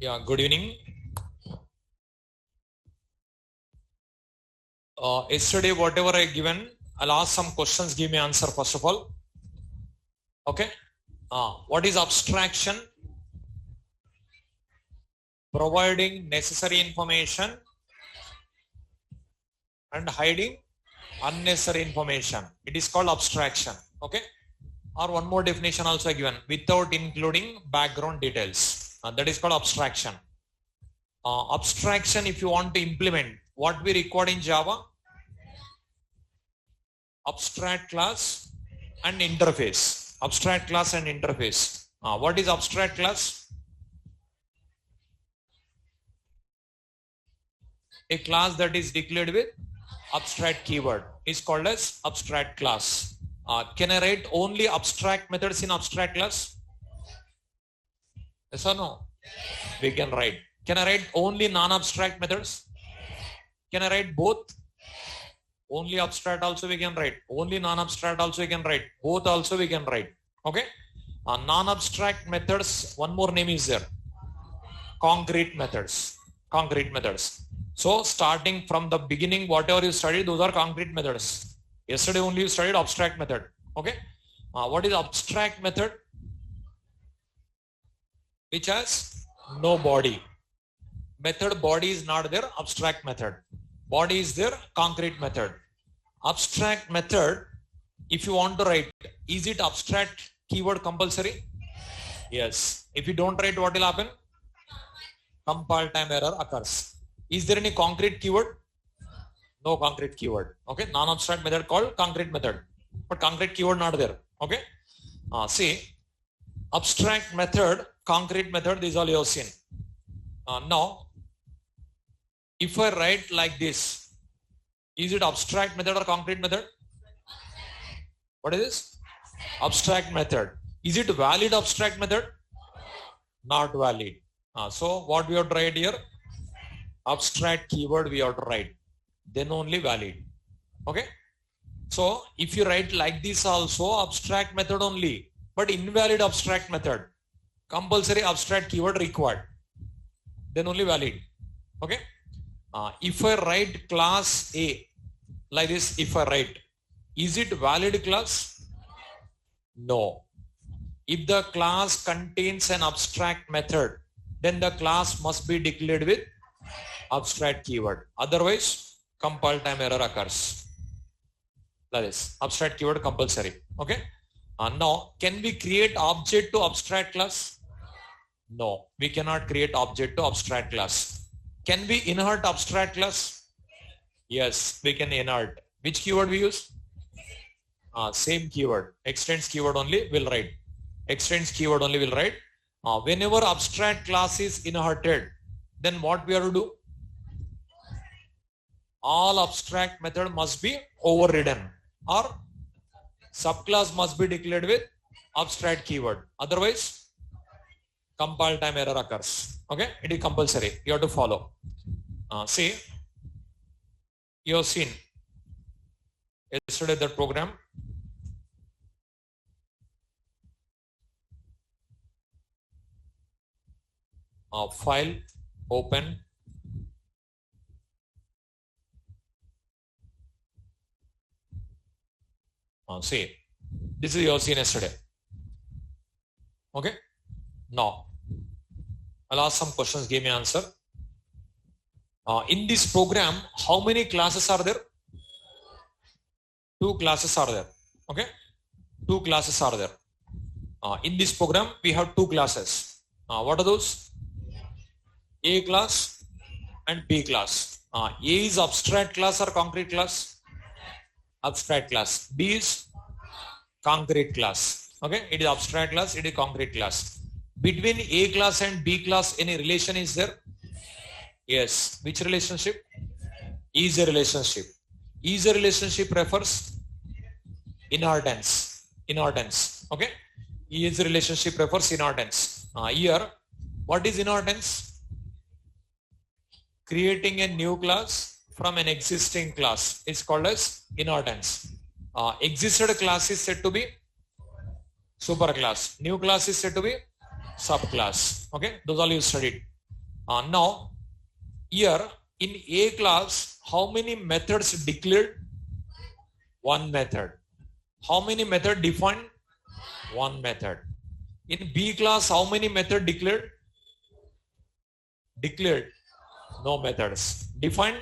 Yeah, good evening. Yesterday, whatever I given, I'll ask some questions. Give me answer first of all. Okay. What is abstraction? Providing necessary information and hiding unnecessary information. It is called abstraction. Okay. Or one more definition also given, without including background details. That is called abstraction. Abstraction, if you want to implement, what we record in Java? Abstract class and interface. Abstract class and interface. What is abstract class? A class that is declared with abstract keyword is called as abstract class. Can I write only abstract methods in abstract class? Yes or no? We can write. Can I write only non-abstract methods? Can I write both? Only abstract also we can write. Only non-abstract also we can write. Both also we can write. Okay. Non-abstract methods, one more name is there. Concrete methods. Concrete methods. So starting from the beginning, whatever you studied, those are concrete methods. Yesterday only you studied abstract method. Okay. What is abstract method? Which has no body. Method body is not there. Abstract method. Body is there. Concrete method. Abstract method, if you want to write, is it abstract keyword compulsory? Yes. If you don't write, what will happen? Compile time error occurs. Is there any concrete keyword? No concrete keyword. Okay. Non-abstract method called concrete method. But concrete keyword not there. Okay. See, abstract method, concrete method, these all you have seen. Now, if I write like this, is it abstract method or concrete method? What is this? Abstract method. Is it valid abstract method? Not valid. So what we have to write here? Abstract keyword we have to write. Then only valid. Okay. So if you write like this also, abstract method only, but invalid abstract method. Compulsory abstract keyword required. Then only valid. Okay. If I write class A, like this, if I write, is it valid class? No. If the class contains an abstract method, then the class must be declared with abstract keyword. Otherwise, compile time error occurs. That is abstract keyword compulsory. Okay. Now, can we create object to abstract class? No, we cannot create object to abstract class. Can we inherit abstract class? Yes, we can inherit. Which keyword we use? Same keyword. Extends keyword only will write. Extends keyword only will write. Whenever abstract class is inherited, then what we have to do? All abstract method must be overridden or subclass must be declared with abstract keyword. Otherwise, compile time error occurs. Okay, it is compulsory. You have to follow. See, you have seen yesterday that program. File, open. See, this is you have seen yesterday. Okay. Now, I'll ask some questions, give me answer. In this program, how many classes are there? 2 classes are there. Okay. 2 classes are there. In this program, we have 2 classes. What are those? A class and B class. A is abstract class or concrete class? Abstract class. B is concrete class. Okay. It is abstract class. It is concrete class. Between A class and B class, any relation is there? Yes. Which relationship? Is a relationship. Is a relationship refers inheritance. Inheritance. Okay. Is a relationship refers inheritance. Here, what is inheritance? Creating a new class from an existing class is called as inheritance. Existed class is said to be superclass. New class is said to be subclass. Okay, those all you studied. Now, here in A class, how many methods declared? One method. How many method defined? One method. In B class, how many method declared? Declared. No methods. Defined?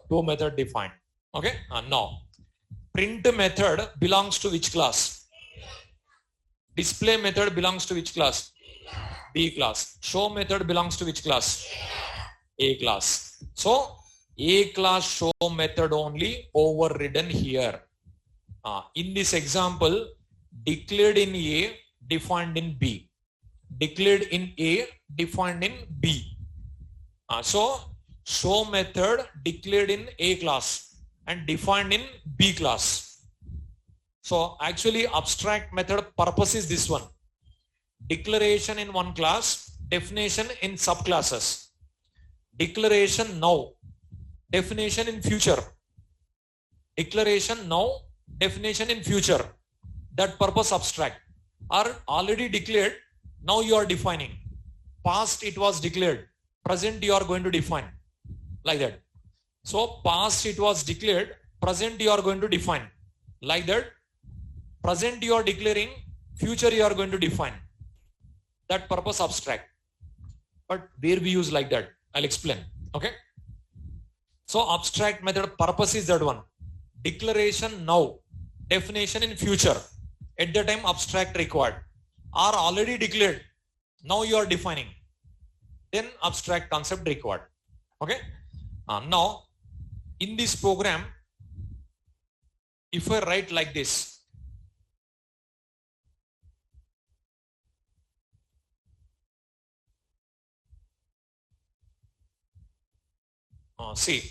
Two method defined. Okay. Now, print method belongs to which class? Display method belongs to which class? B class. Show method belongs to which class? A class. So, A class show method only overridden here. In this example, declared in A, defined in B. Declared in A, defined in B. So, show method declared in A class and defined in B class. So, actually abstract method purpose is this one. Declaration in one class, definition in subclasses. Declaration now, definition in future. Declaration now, definition in future. That purpose abstract. Are already declared, now you are defining. Past it was declared, present you are going to define. Like that. So past it was declared, present you are going to define. Like that. Present you are declaring, future you are going to define. That purpose abstract. But where we use like that, I'll explain. Okay. So abstract method purpose is that one. Declaration now, definition in future. At the time abstract required. Are already declared. Now you are defining. Then abstract concept required. Okay. Now in this program, if I write like this, see,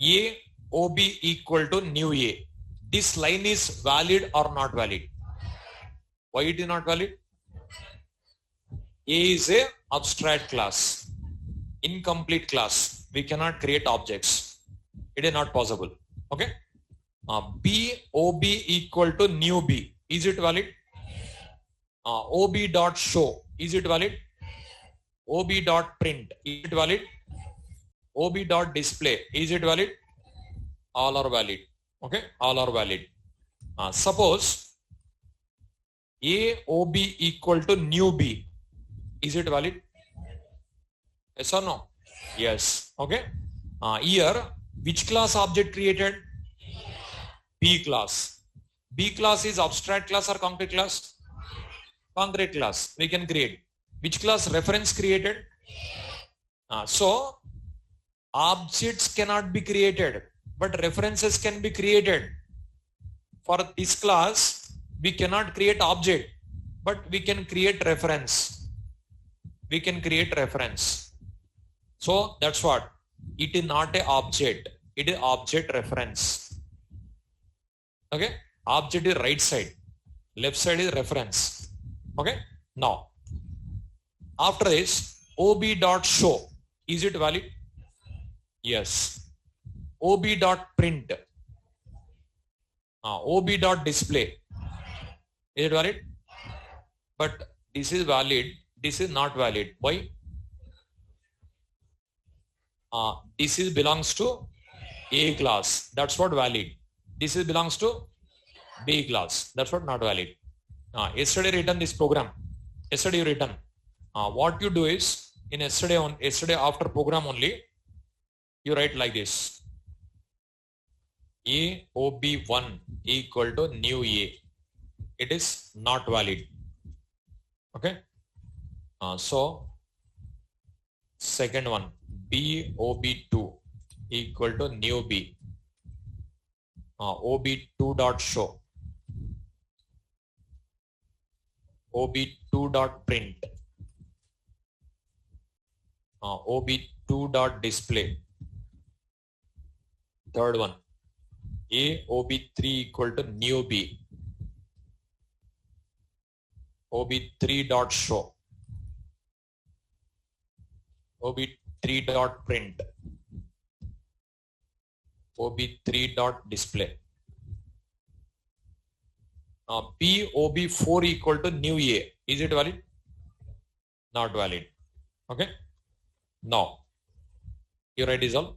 A OB equal to new A. This line is valid or not valid? Why it is not valid? A is a abstract class, incomplete class. We cannot create objects. It is not possible. Okay. B OB equal to new B. Is it valid? OB dot show. Is it valid? OB dot print. Is it valid? OB dot display. Is it valid? All are valid. Okay. All are valid. Suppose A OB equal to new B. Is it valid? Yes or no? Yes. Okay. Here, which class object created? B class. B class is abstract class or concrete class? Concrete class. We can create. Which class reference created? So, objects cannot be created, but references can be created. For this class, we cannot create object, but we can create reference. We can create reference. So that's what. It is not a object. It is object reference. Okay. Object is right side. Left side is reference. Okay. Now, after this, OB dot show. Is it valid? Yes. OB dot print. OB dot display. Is it valid? But this is valid. This is not valid. Why? This is belongs to A class. That's what valid. This is belongs to B class. That's what not valid. Yesterday written this program. Yesterday you written. What you do is in yesterday after program only, you write like this. A OB1 equal to new A. It is not valid. Okay. So second one, B OB2 equal to new B. OB2 dot show. OB2 dot print. OB2 dot display. Third one, A OB3 equal to new B. OB3 dot show. OB3 dot print. OB3 dot display. B OB4 equal to new A. Is it valid? Not valid. Okay. No. You write is all.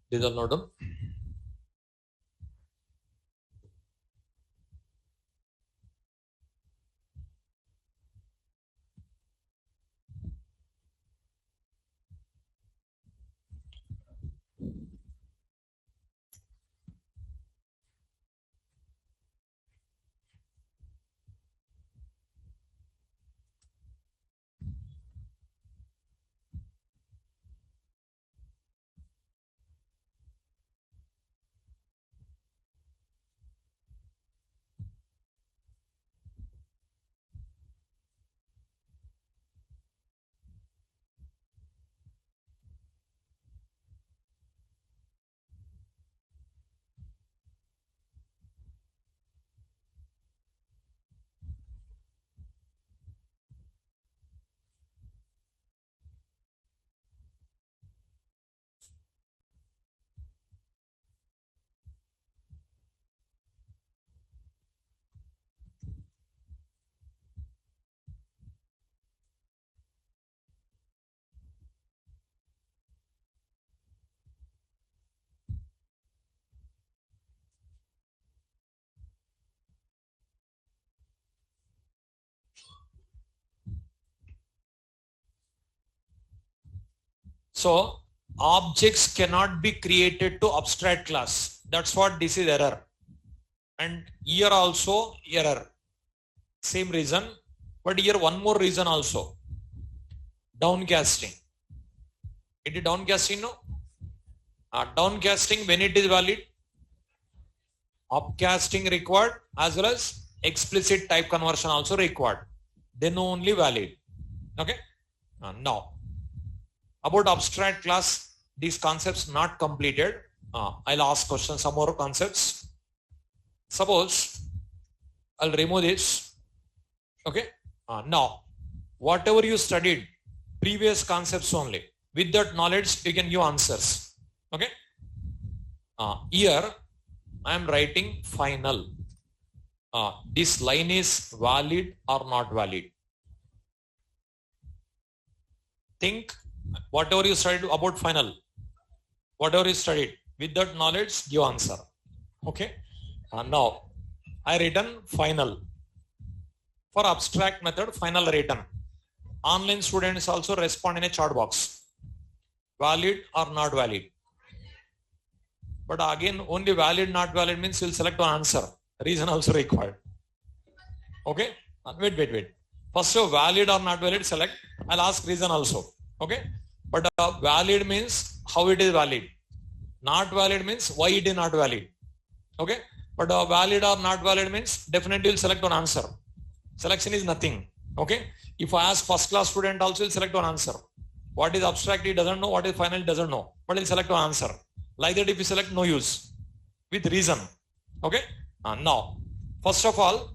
These are not done. So objects cannot be created to abstract class. That's what this is error. And here also error. Same reason, but here one more reason also. Downcasting. It is downcasting, no? Downcasting when it is valid. Upcasting required as well as explicit type conversion also required. Then only valid. Okay. Now about abstract class, these concepts not completed. I'll ask questions, some more concepts. Suppose I'll remove this. Okay. Now whatever you studied, previous concepts only, with that knowledge you can give answers. Okay. Here I am writing final. This line is valid or not valid. Think whatever you studied about final, whatever you studied, with that knowledge give answer. Okay. Now I written final. For abstract method, final written. Online students also respond in a chat box. Valid or not valid. But again, only valid, not valid means you'll select one answer. Reason also required. Okay. Wait. First of valid or not valid, select. I'll ask reason also. Okay. But valid means how it is valid. Not valid means why it is not valid. Okay. But valid or not valid means definitely you'll select one answer. Selection is nothing. Okay. If I ask first class student also, he'll select one answer. What is abstract he doesn't know, what is final he doesn't know, but he'll select one answer. Like that if you select, no use. With reason. Okay. Now, first of all,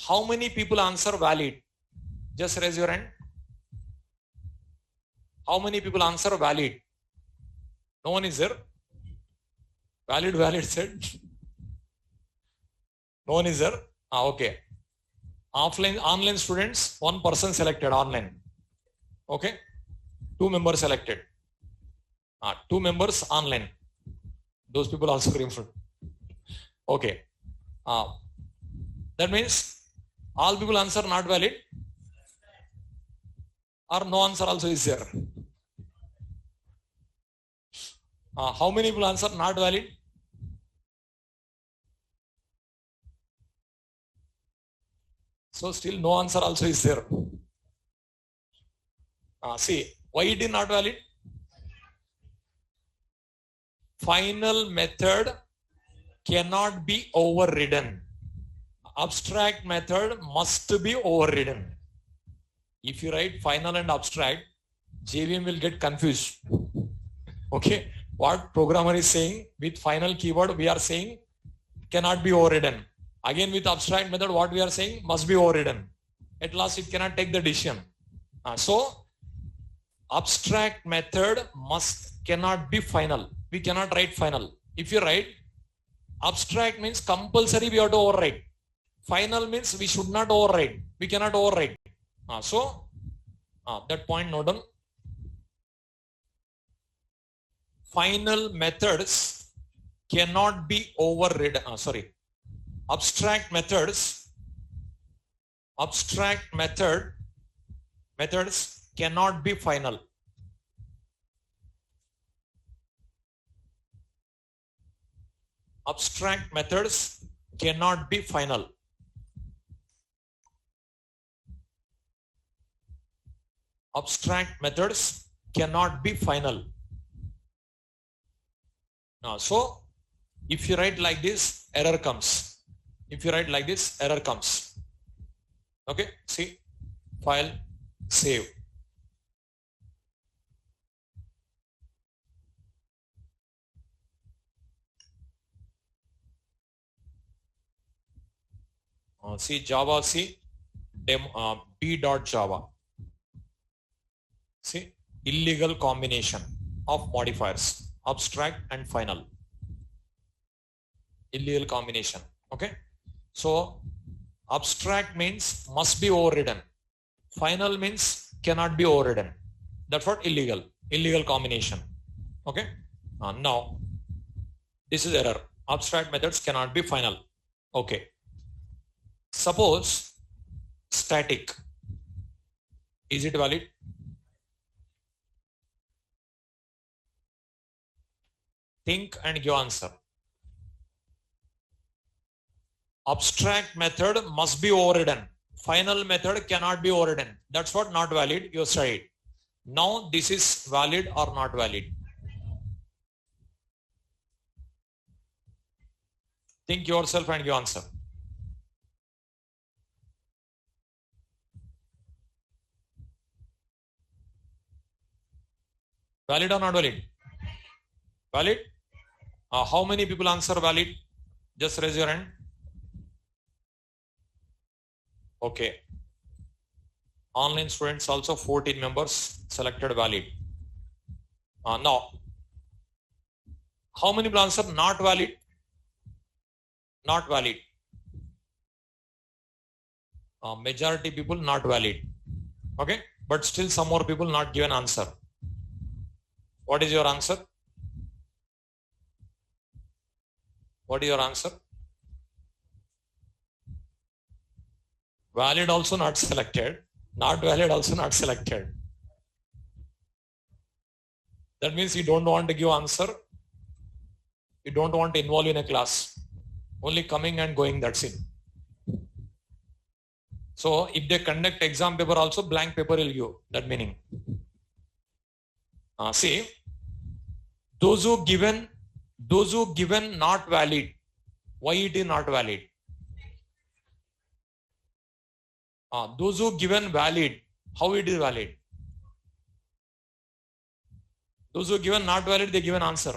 how many people answer valid? Just raise your hand. How many people answer valid? No one is there. Valid said. No one is there. Okay. Offline, online students, one person selected online. Okay. 2 members selected. 2 members online. Those people also removed. Okay. That means all people answer not valid, or no answer also is there. How many people answer not valid? So still no answer also is there. See, why it is not valid? Final method cannot be overridden. Abstract method must be overridden. If you write final and abstract, JVM will get confused. Okay. What programmer is saying with final keyword, we are saying cannot be overridden. Again with abstract method, what we are saying must be overridden. At last, it cannot take the decision. So abstract method cannot be final. We cannot write final. If you write abstract means compulsory we have to override. Final means we should not override. We cannot override. So that point note down. Final methods cannot be overridden. Abstract methods cannot be final. Abstract methods cannot be final. Abstract methods cannot be final. So if you write like this, error comes. If you write like this, error comes. Okay, see, file, save. See Java, see b.java. See, illegal combination of modifiers, abstract and final. Illegal combination. Okay. So abstract means must be overridden. Final means cannot be overridden. That's what illegal combination. Okay. Now this is error. Abstract methods cannot be final. Okay. Suppose static. Is it valid? Think and give answer. Abstract method must be overridden. Final method cannot be overridden. That's what not valid. You studied. Now this is valid or not valid. Think yourself and give answer. Valid or not valid? Valid? How many people answer valid? Just raise your hand. Okay. Online students also 14 members selected valid. Now, how many people answer not valid? Not valid. Majority people not valid. Okay. But still some more people not given answer. What is your answer? What is your answer? Valid also not selected. Not valid also not selected. That means you don't want to give answer. You don't want to involve in a class. Only coming and going, that's it. So if they conduct exam paper also, blank paper will give. That meaning. See, those who given not valid. Why it is not valid? Those who given valid, how it is valid? Those who given not valid, they given answer.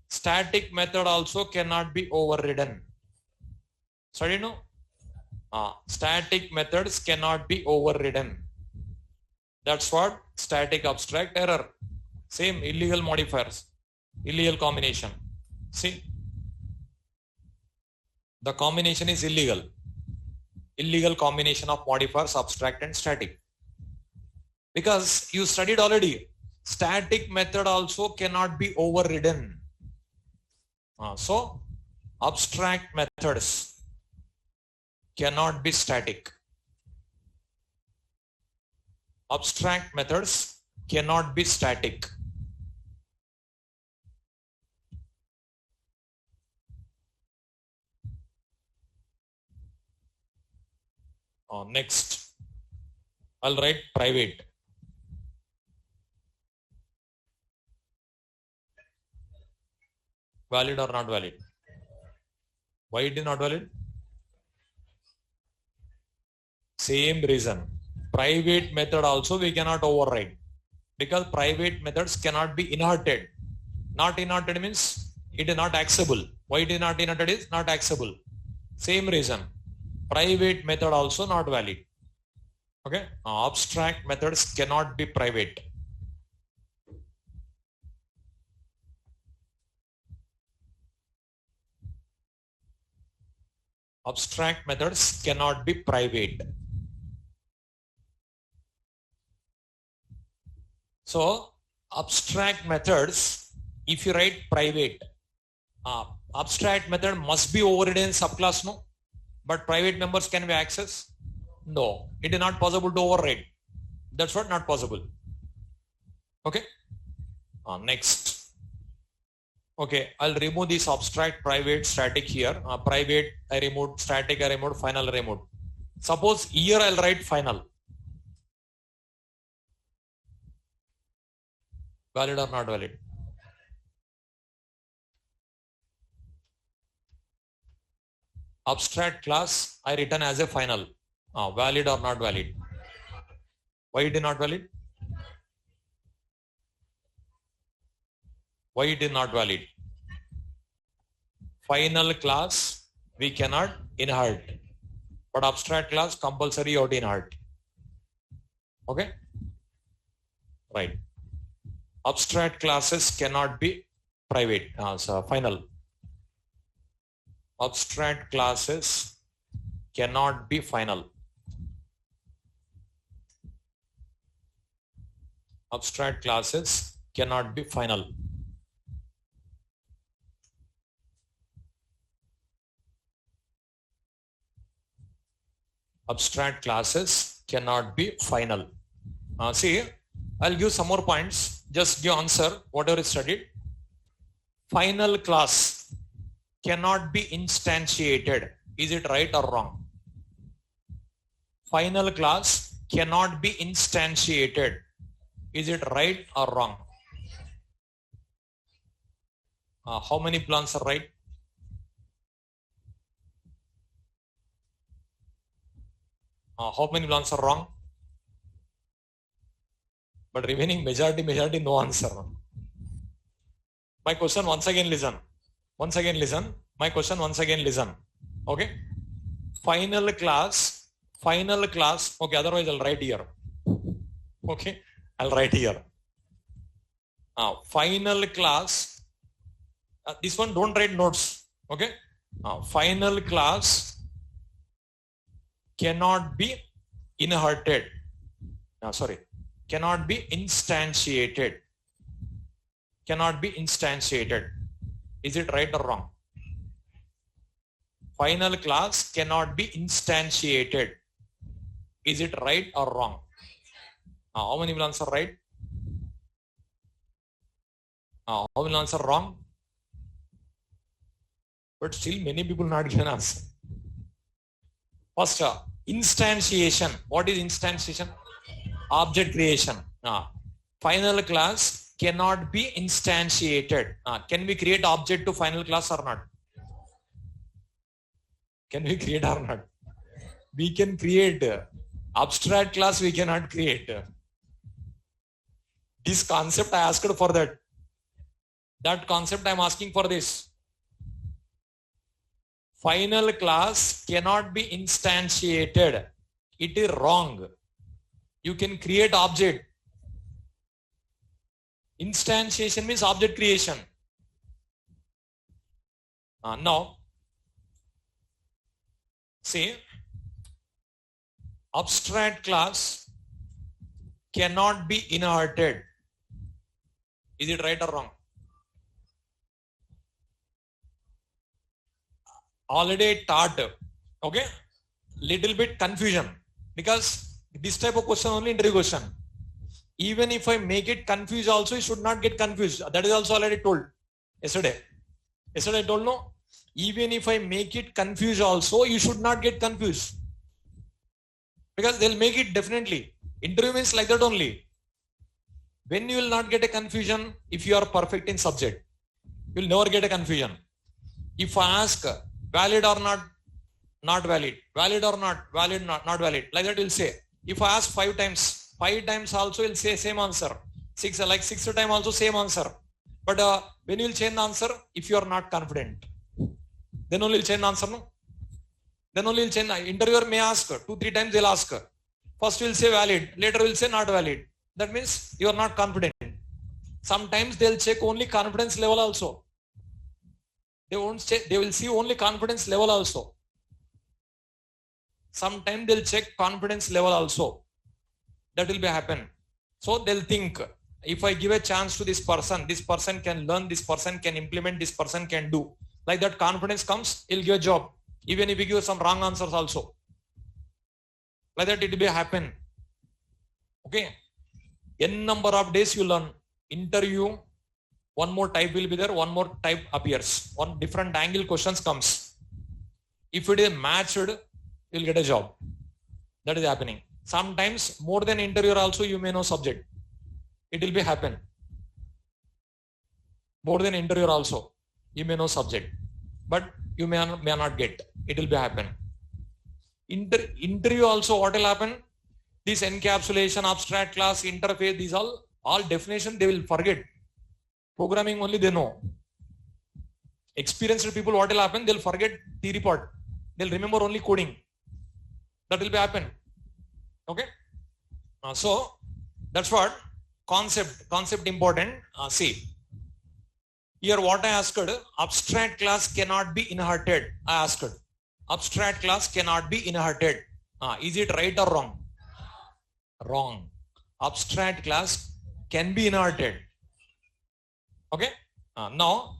Static method also cannot be overridden. Sorry, no? Static methods cannot be overridden. That's what static abstract error. Same illegal modifiers, illegal combination. See, the combination is illegal. Illegal combination of modifiers, abstract and static. Because you studied already, static method also cannot be overridden. So, abstract methods cannot be static. Abstract methods cannot be static. Next, I'll write private. Valid or not valid? Why it is not valid? Same reason. Private method also we cannot override because private methods cannot be inherited. Not inverted means it is not accessible. Why it is not inverted is not accessible. Same reason. Private method also not valid. Okay. Abstract methods cannot be private. Abstract methods cannot be private. So abstract methods, if you write private, abstract method must be overridden in subclass, no? But private members can be accessed? No, it is not possible to override. That's what not possible. Okay. Next. Okay, I'll remove this abstract, private, static here. Private I removed, static I removed, final I removed. Suppose here I'll write final. Valid or not valid? Abstract class I written as a final. Valid or not valid? Why it is not valid? Why it is not valid? Final class we cannot inherit, but abstract class compulsory you have to inherit. Okay? Right. Abstract classes cannot be private. So final. Abstract classes cannot be final. Abstract classes cannot be final. Abstract classes cannot be final. See, I'll give some more points. Just give answer whatever is studied. Final class cannot be instantiated. Is it right or wrong? Final class cannot be instantiated. Is it right or wrong? How many plans are right? How many plans are wrong? But remaining majority, no answer. My question once again listen. My question once again listen. Okay. Final class. Okay, otherwise I'll write here. Okay, I'll write here. Final class. This one don't write notes. Okay. Final class cannot be inherited. Cannot be instantiated. Cannot be instantiated. Is it right or wrong? Final class cannot be instantiated. Is it right or wrong? How many will answer right? How many will answer wrong? But still many people not given answer. First, instantiation. What is instantiation? Object creation. Final class cannot be instantiated. Can we create object to final class or not? Can we create or not? We can create. Abstract class we cannot create. This concept I asked for that. That concept I am asking for this. Final class cannot be instantiated. It is wrong. You can create object. Instantiation means object creation. Now, see, abstract class cannot be inherited. Is it right or wrong? Already taught. Okay, little bit confusion because this type of question only interview question. Even if I make it confused also, you should not get confused. That is also already told yesterday. Yesterday I told no. Even if I make it confused also, you should not get confused. Because they'll make it definitely. Interview means like that only. When you will not get a confusion, if you are perfect in subject, you will never get a confusion. If I ask valid or not valid, valid or not valid, like that you'll say. If I ask 5 times also will say same answer. 6 times also same answer. But when you will change the answer, if you are not confident, then only will change the answer, no? Then only will change. Interviewer may ask 2-3 times, they'll ask. First will say valid, later will say not valid. That means you are not confident. Sometimes they'll check only confidence level also. They won't check, they will see only confidence level also. Sometimes they'll check confidence level also. That will be happen. So they'll think, if I give a chance to this person can learn, this person can implement, this person can do. Like that confidence comes, he'll give a job. Even if he gives some wrong answers also. Like that it will be happen. Okay. N number of days you learn. Interview, one more type will be there, one more type appears. One different angle questions comes. If it is matched, you'll get a job. That is happening. Sometimes more than interviewer also you may know subject. It will be happen. More than interviewer also you may know subject. But you may not get. It will be happen. Interview also what will happen? This encapsulation, abstract class, interface, these all definition they will forget. Programming only they know. Experienced people, what will happen? They'll forget theory part. They'll remember only coding. That will be happen. Okay. So that's what concept important. See. Here what I asked, abstract class cannot be inherited. I asked, abstract class cannot be inherited. Is it right or wrong? Wrong. Abstract class can be inherited. Okay. Now,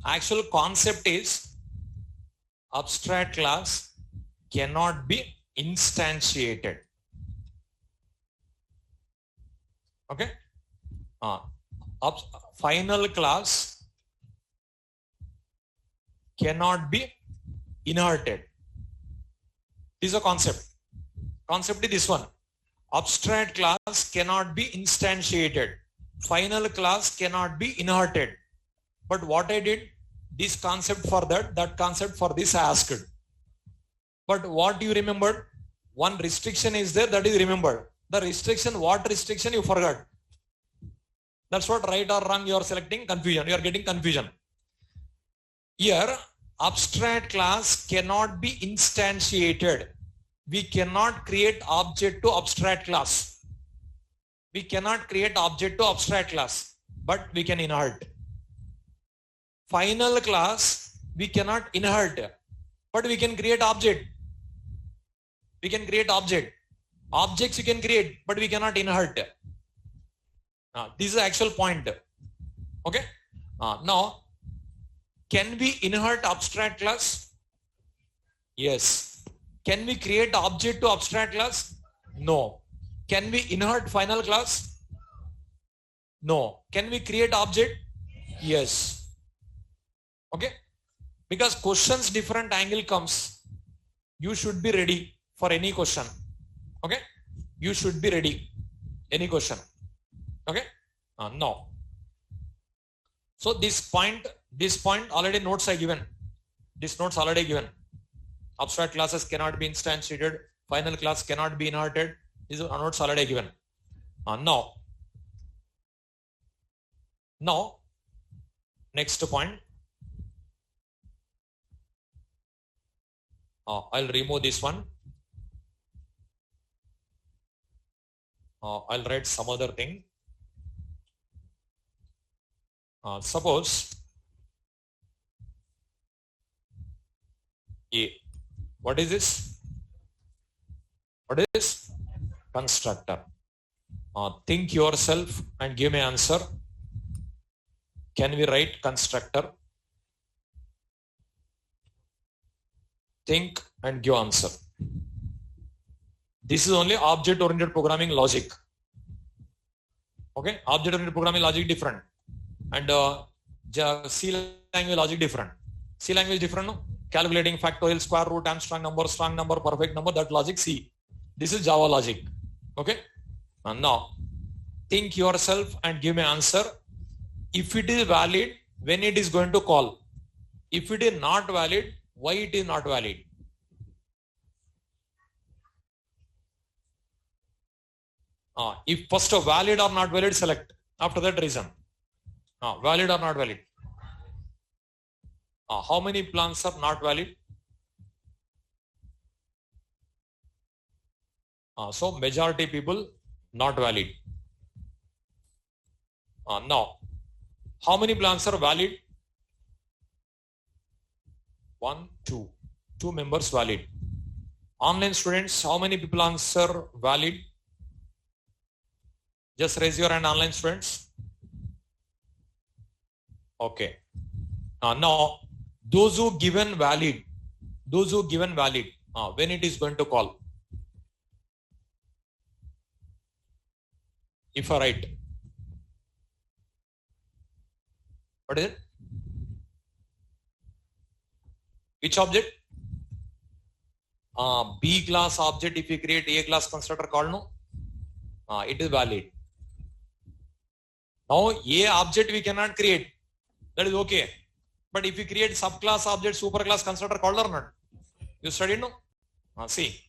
actual concept is abstract class cannot be instantiated. Okay. Final class cannot be inherited. This is a concept. Concept is this one. Abstract class cannot be instantiated. Final class cannot be inherited. But what I did, this concept for that concept for this I asked. But what you remembered? One restriction is there, that is remembered. The restriction, what restriction you forgot? That's what right or wrong you are selecting, confusion. You are getting confusion. Here, abstract class cannot be instantiated. We cannot create object to abstract class. We cannot create object to abstract class, but we can inherit. Final class, we cannot inherit, but we can create object. We can create object. Objects you can create, but we cannot inherit. This is the actual point. Okay. Now, can we inherit abstract class? Yes. Can we create object to abstract class? No. Can we inherit final class? No. Can we create object? Yes. Okay. Because questions different angle comes. You should be ready for any question. Okay. You should be ready. Any question. Okay. No. So this point already notes are given. This notes already given. Abstract classes cannot be instantiated. Final class cannot be inherited. These are notes already given. Now, next point. I'll remove this one. I'll write some other thing. Suppose A. What is this? What is this? Constructor. Think yourself and give me answer. Can we write constructor? Think and give answer. This is only object-oriented programming logic. Okay, object-oriented programming logic different, and C language logic different. C language different, no? Calculating factorial, square root, Armstrong number, perfect number. That logic C. This is Java logic. Okay. And now, think yourself and give me answer. If it is valid, when it is going to call. If it is not valid, why it is not valid? If first of valid or not valid, select. After that, reason. Valid or not valid? How many plans are not valid? So majority people not valid. Now, how many plans are valid? 1, 2. 2 members valid. Online students, how many people answer valid? Just raise your hand, online students. Okay. Now, those who given valid, when it is going to call? If I write, what is it? Which object? B class object. If you create A class constructor called, no, it is valid. Now A object we cannot create. That is okay. But if you create subclass object, superclass constructor called or not? You studied, no? See,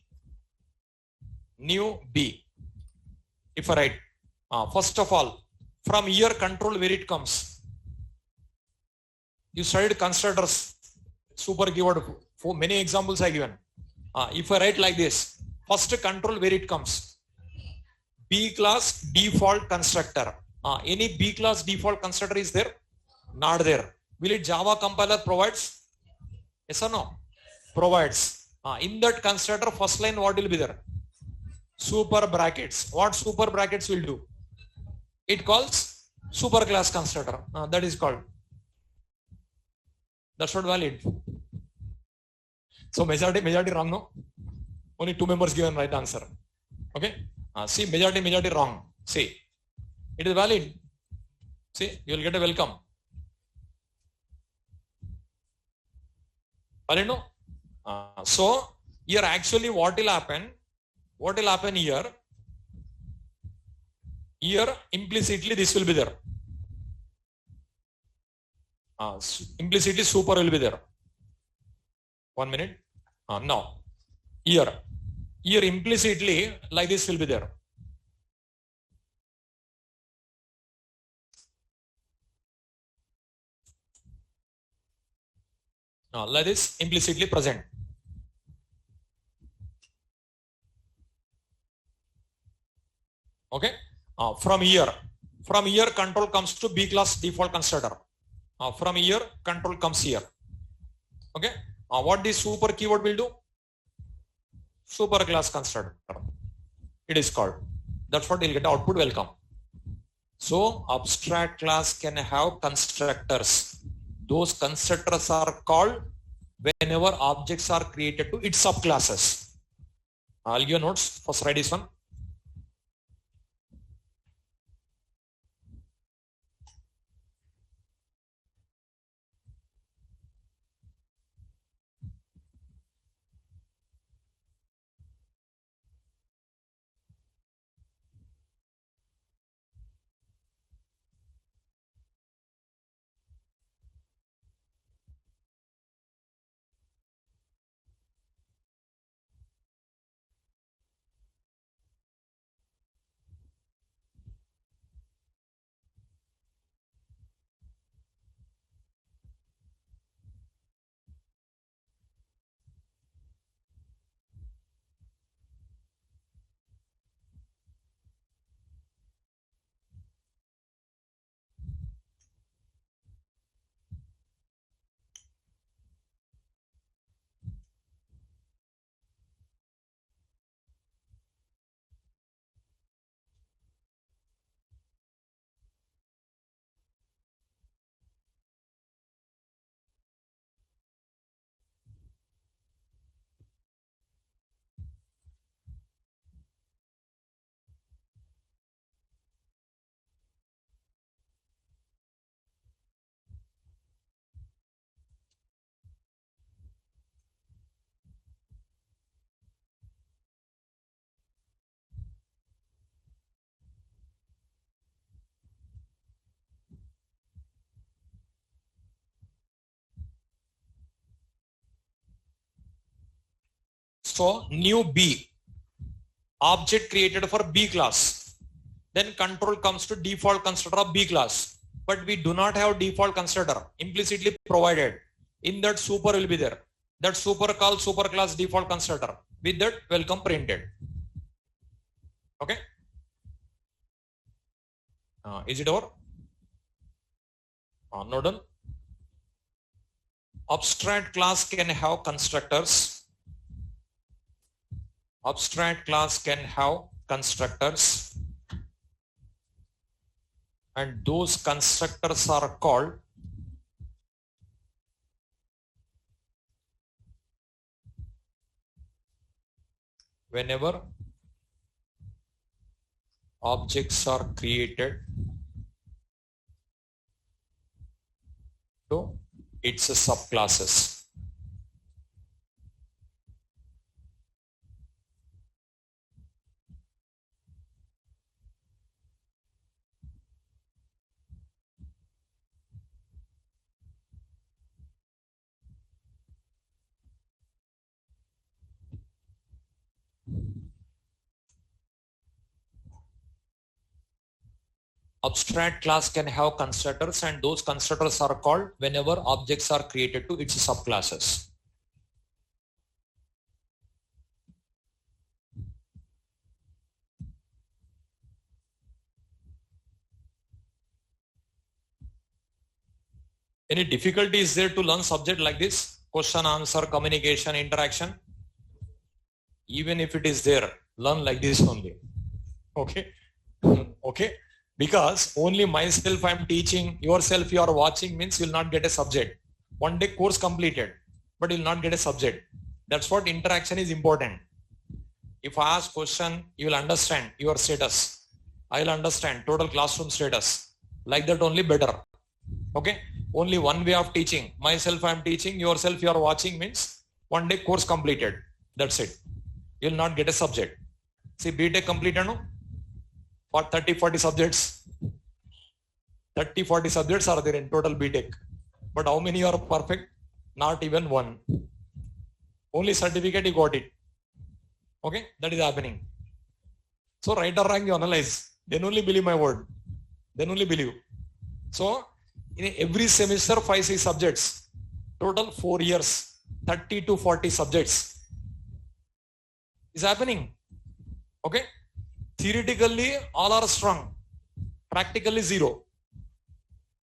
new B. If I write, first of all, from here control where it comes. You studied constructors, super keyword. For many examples I given. If I write like this, first control where it comes. B class default constructor. Any B class default constructor is there? Not there. Will it Java compiler provides? Yes or no? Provides. In that constructor, first line what will be there? Super brackets. What super brackets will do? It calls super class constructor. That is called. That's not valid. So majority wrong, no? Only 2 members given right answer. Okay? See, majority wrong. See, it is valid. See, you will get a welcome. Valid, no? So here actually what will happen? What will happen here? Here implicitly this will be there. Implicitly super will be there. 1 minute. Now here implicitly like this will be there. Like this implicitly present. Okay. From here control comes to B class default constructor. From here control comes here. Okay. What this super keyword will do? Super class constructor. It is called. That's what you'll get output welcome. So abstract class can have constructors. Those constructors are called whenever objects are created to its subclasses. I'll give you notes. First write this one. So new B object created for B class. Then control comes to default constructor of B class. but we do not have default constructor implicitly provided. In that super will be there. That super call super class default constructor. With that welcome printed. Okay. Is it over? No done. Abstract class can have constructors. Abstract class can have constructors. And those constructors are called whenever objects are created to its subclasses. Abstract class can have constructors, and those constructors are called whenever objects are created to its subclasses. Any difficulty is there to learn subject like this? Question, answer, communication, interaction. Even if it is there, learn like this only. Okay. Okay. Because only myself I am teaching, yourself you are watching means you will not get a subject. One day course completed, but you will not get a subject. That's what interaction is important. If I ask question, you will understand your status. I will understand total classroom status. Like that only better. Okay. Only one way of teaching. Myself I am teaching, yourself you are watching means one day course completed. That's it. You will not get a subject. See, BTech completed no? For 30-40 subjects. 30-40 subjects are there in total BTech. But how many are perfect? Not even one. Only certificate you got it. Okay, that is happening. So right or wrong you analyze. Then only believe my word. Then only believe. So in every semester 5-6 subjects. Total 4 years. 30 to 40 subjects. Is happening. Okay. Theoretically, all are strong. Practically, zero.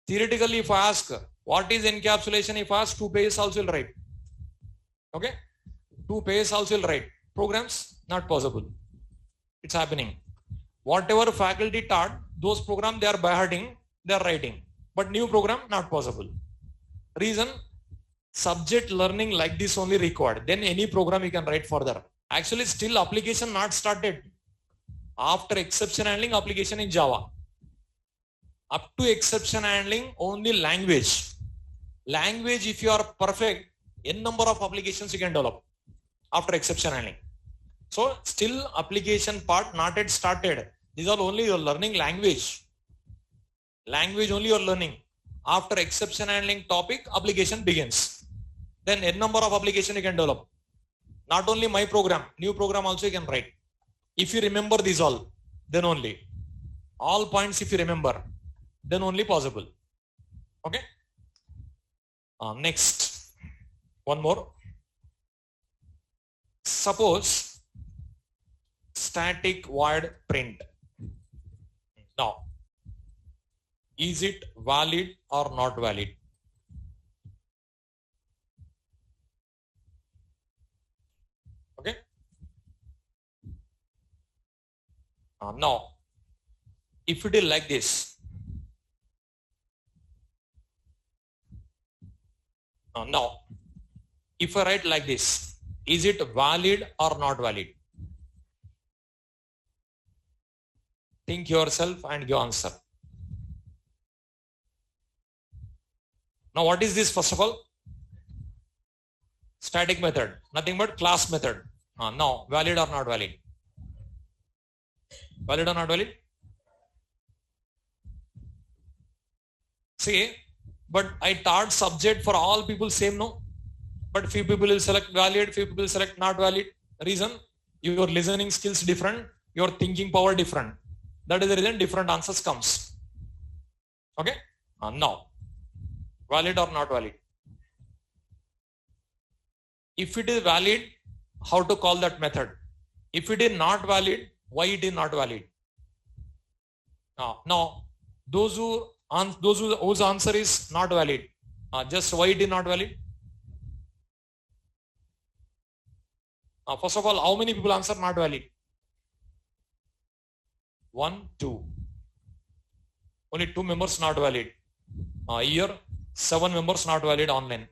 Theoretically, if I ask, what is encapsulation? If I ask, 2 pages also will write. Okay? 2 pages also will write. Programs, not possible. It's happening. Whatever faculty taught, those programs they are by hearting, they are writing. But new program, not possible. Reason, subject learning like this only required. Then any program you can write further. Actually, still application not started. After exception handling, application in Java. Up to exception handling, only language. Language, if you are perfect, n number of applications you can develop after exception handling. So still application part not yet started. These are only your learning language. Language only you're learning. After exception handling topic, application begins. Then n number of application you can develop. Not only my program, new program also you can write. If you remember these all, then only. All points if you remember, then only possible. Okay. Next, one more. Suppose static void print. Now, is it valid or not valid? Okay. Now, if it is like this, now, if I write like this, is it valid or not valid? Think yourself and give answer. Now, what is this first of all? Static method, nothing but class method. Now, valid or not valid? Valid or not valid? See, but I taught subject for all people same, no? But few people will select valid, few people select not valid. Reason, your listening skills different, your thinking power different. That is the reason different answers comes. Okay. No. Valid or not valid? If it is valid, how to call that method? If it is not valid, why it is not valid? Now, whose answer is not valid, just why it is not valid? First of all, how many people answer not valid? 1, 2. Only 2 members not valid. Here, 7 members not valid online.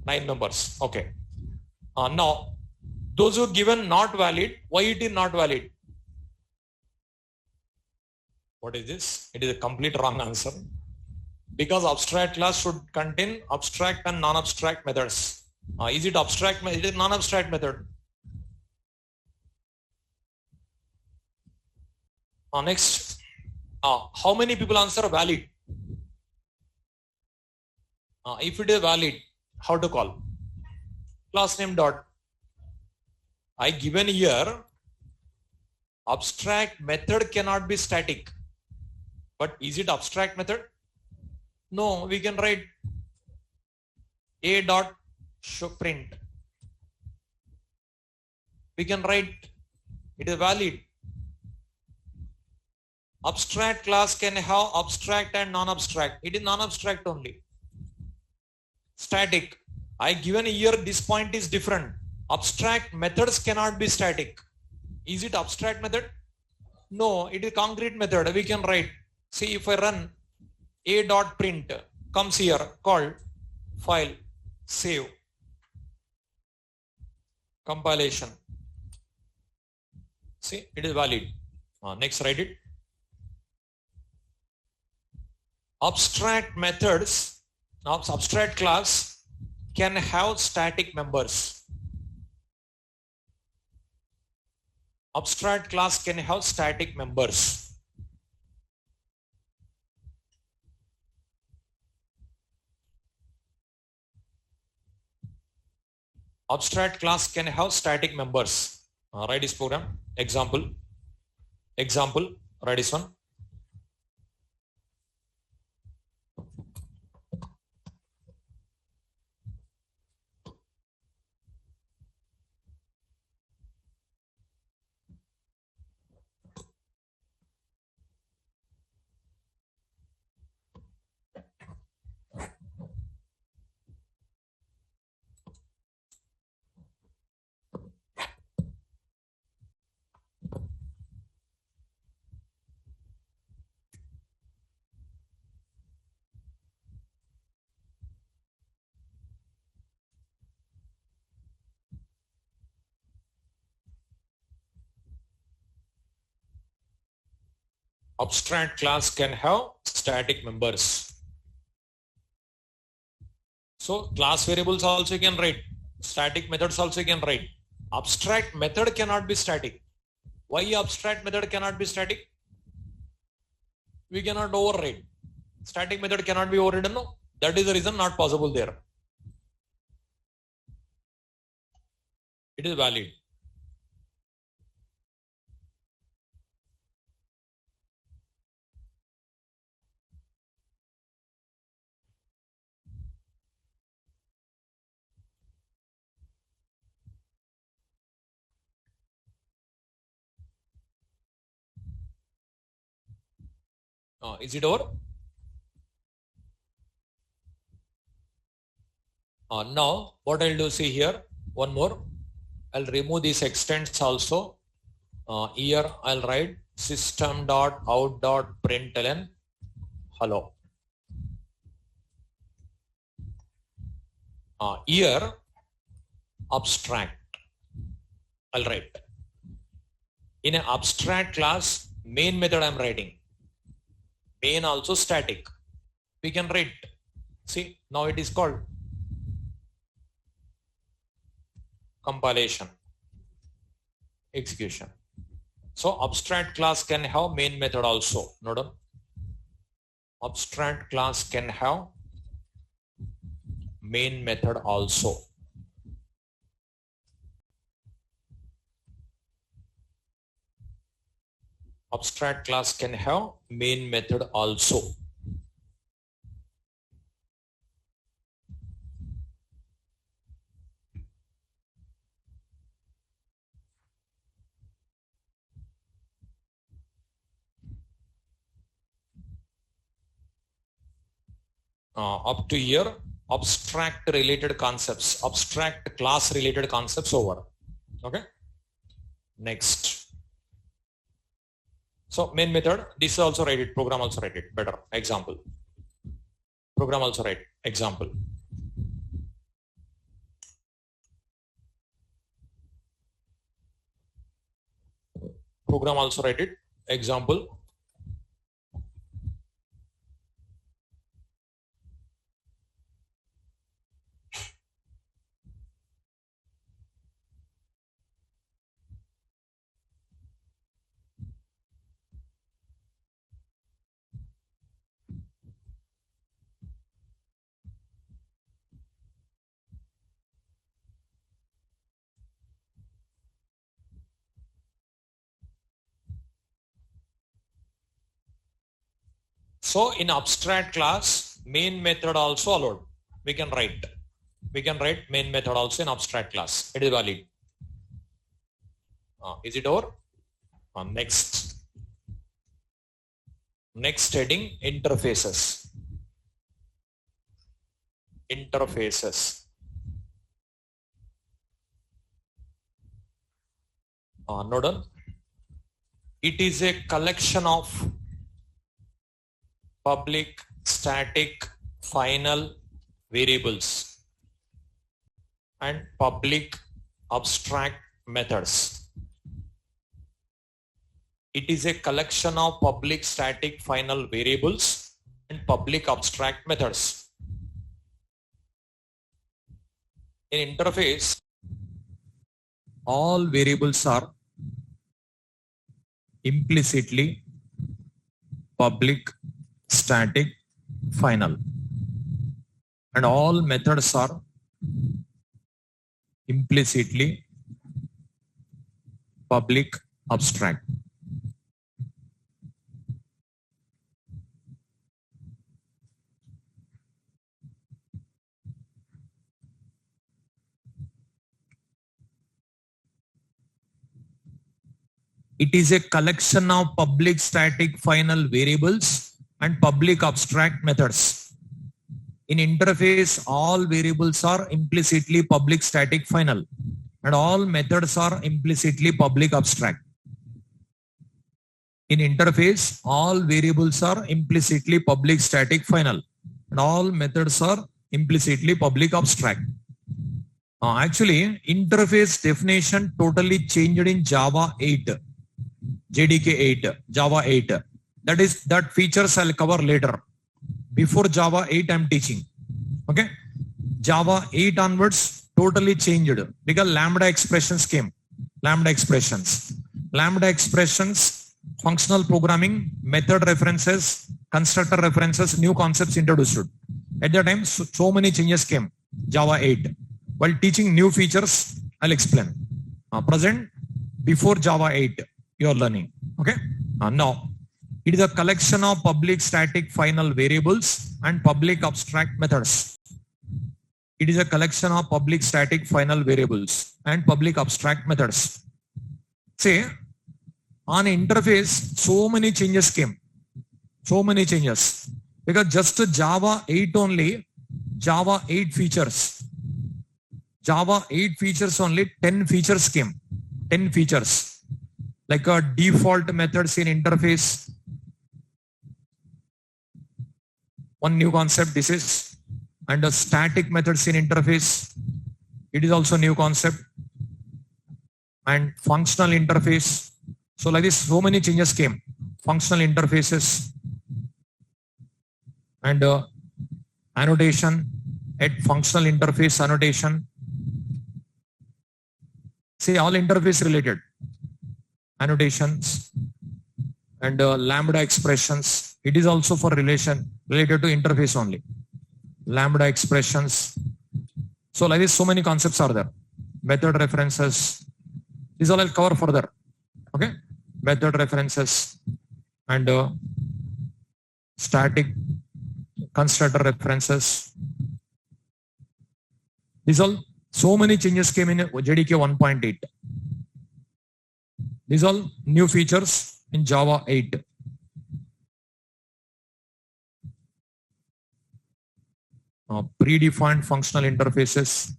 9 members. Okay. Now, those who given not valid, why it is not valid? What is this? It is a complete wrong answer. Because abstract class should contain abstract and non-abstract methods. Is it abstract? It is non-abstract method. Next, how many people answer valid? If it is valid, how to call? Class name dot. I given here, abstract method cannot be static. But is it abstract method? No, we can write a dot show print. We can write it is valid. Abstract class can have abstract and non-abstract. It is non-abstract only. Static. I given here this point is different. Abstract methods cannot be static. Is it abstract method? No, it is concrete method. We can write. See, if I run a dot print comes here, called file, save, compilation. See, it is valid. Next, write it. Abstract methods, abstract class can have static members. Abstract class can have static members. Abstract class can have static members. Write this program. Example. Write this one. Abstract class can have static members. So class variables also you can write. Static methods also you can write. Abstract method cannot be static. Why abstract method cannot be static? We cannot override. Static method cannot be overridden. No, that is the reason not possible there. It is valid. Is it over? Now, what I'll do, see here, one more. I'll remove these extents also. Here I'll write system.out.println hello. Here abstract I'll write. In an abstract class, main method I'm writing. Main also static. We can write. See, now it is called compilation, execution. So abstract class can have main method also. Note down. Abstract class can have main method also. Abstract class can have main method also. Up to here, abstract related concepts, abstract class related concepts over. Okay. Next. So main method, this also write it, program also write it, better, example. Program also write, example. Program also write it, example. So in abstract class, main method also allowed. We can write main method also in abstract class. It is valid. Is it over? Next. Next heading, interfaces. Interfaces. Nodal. It is a collection of public, static, final variables and public abstract methods. It is a collection of public, static, final variables and public abstract methods. In interface, all variables are implicitly public, static, final, and all methods are implicitly public, abstract. It is a collection of public, static, final variables and public abstract methods. In interface, all variables are implicitly public, static, final, and all methods are implicitly public, abstract. In interface, all variables are implicitly public, static, final, and all methods are implicitly public, abstract. Actually, interface definition totally changed in Java 8. JDK 8, Java 8. That features I'll cover later. Before Java 8, I'm teaching. Okay. Java 8 onwards, totally changed because Lambda expressions came. Lambda expressions, functional programming, method references, constructor references, new concepts introduced. At that time, so many changes came. Java 8. While teaching new features, I'll explain. Present, before Java 8. You are learning. Okay. Now, it is a collection of public, static, final variables and public abstract methods. It is a collection of public, static, final variables and public abstract methods. Say, on interface, so many changes came. So many changes. Because just Java 8 only, Java 8 features. Java 8 features only, 10 features came. 10 features. Like a default methods in interface. One new concept this is, and a static methods in interface. It is also new concept. And functional interface. So like this, so many changes came. Functional interfaces and annotation at functional interface annotation. See, all interface related. Annotations and Lambda expressions. It is also for related to interface only. Lambda expressions. So like this, so many concepts are there. Method references. These all I'll cover further. Okay. Method references and static constructor references. These all, so many changes came in JDK 1.8. These all new features in Java 8. predefined functional interfaces.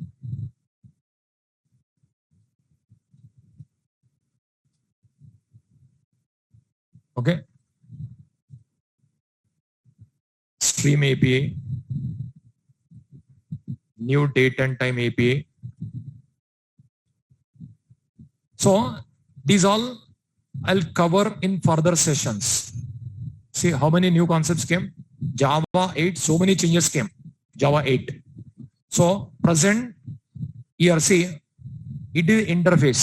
Okay. Stream API, new date and time API. So these all I'll cover in further sessions. See how many new concepts came. Java 8, so many changes came. Java 8. So present here, see, it is interface.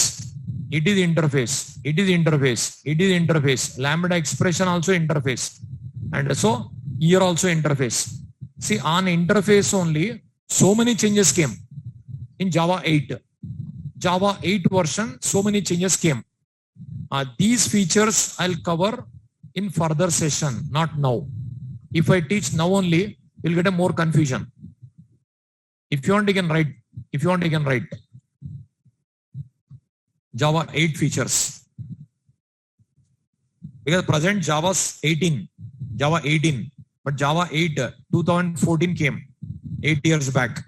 It is interface. It is interface. It is interface. Lambda expression also interface. And so here also interface. See, on interface only, so many changes came in Java 8. Java 8 version, so many changes came. These features I'll cover in further session, not now. If I teach now only, you'll get a more confusion. If you want, you can write. If you want, you can write. Java 8 features. Because present Java's 18, Java 18, but Java 8 2014 came 8 years back.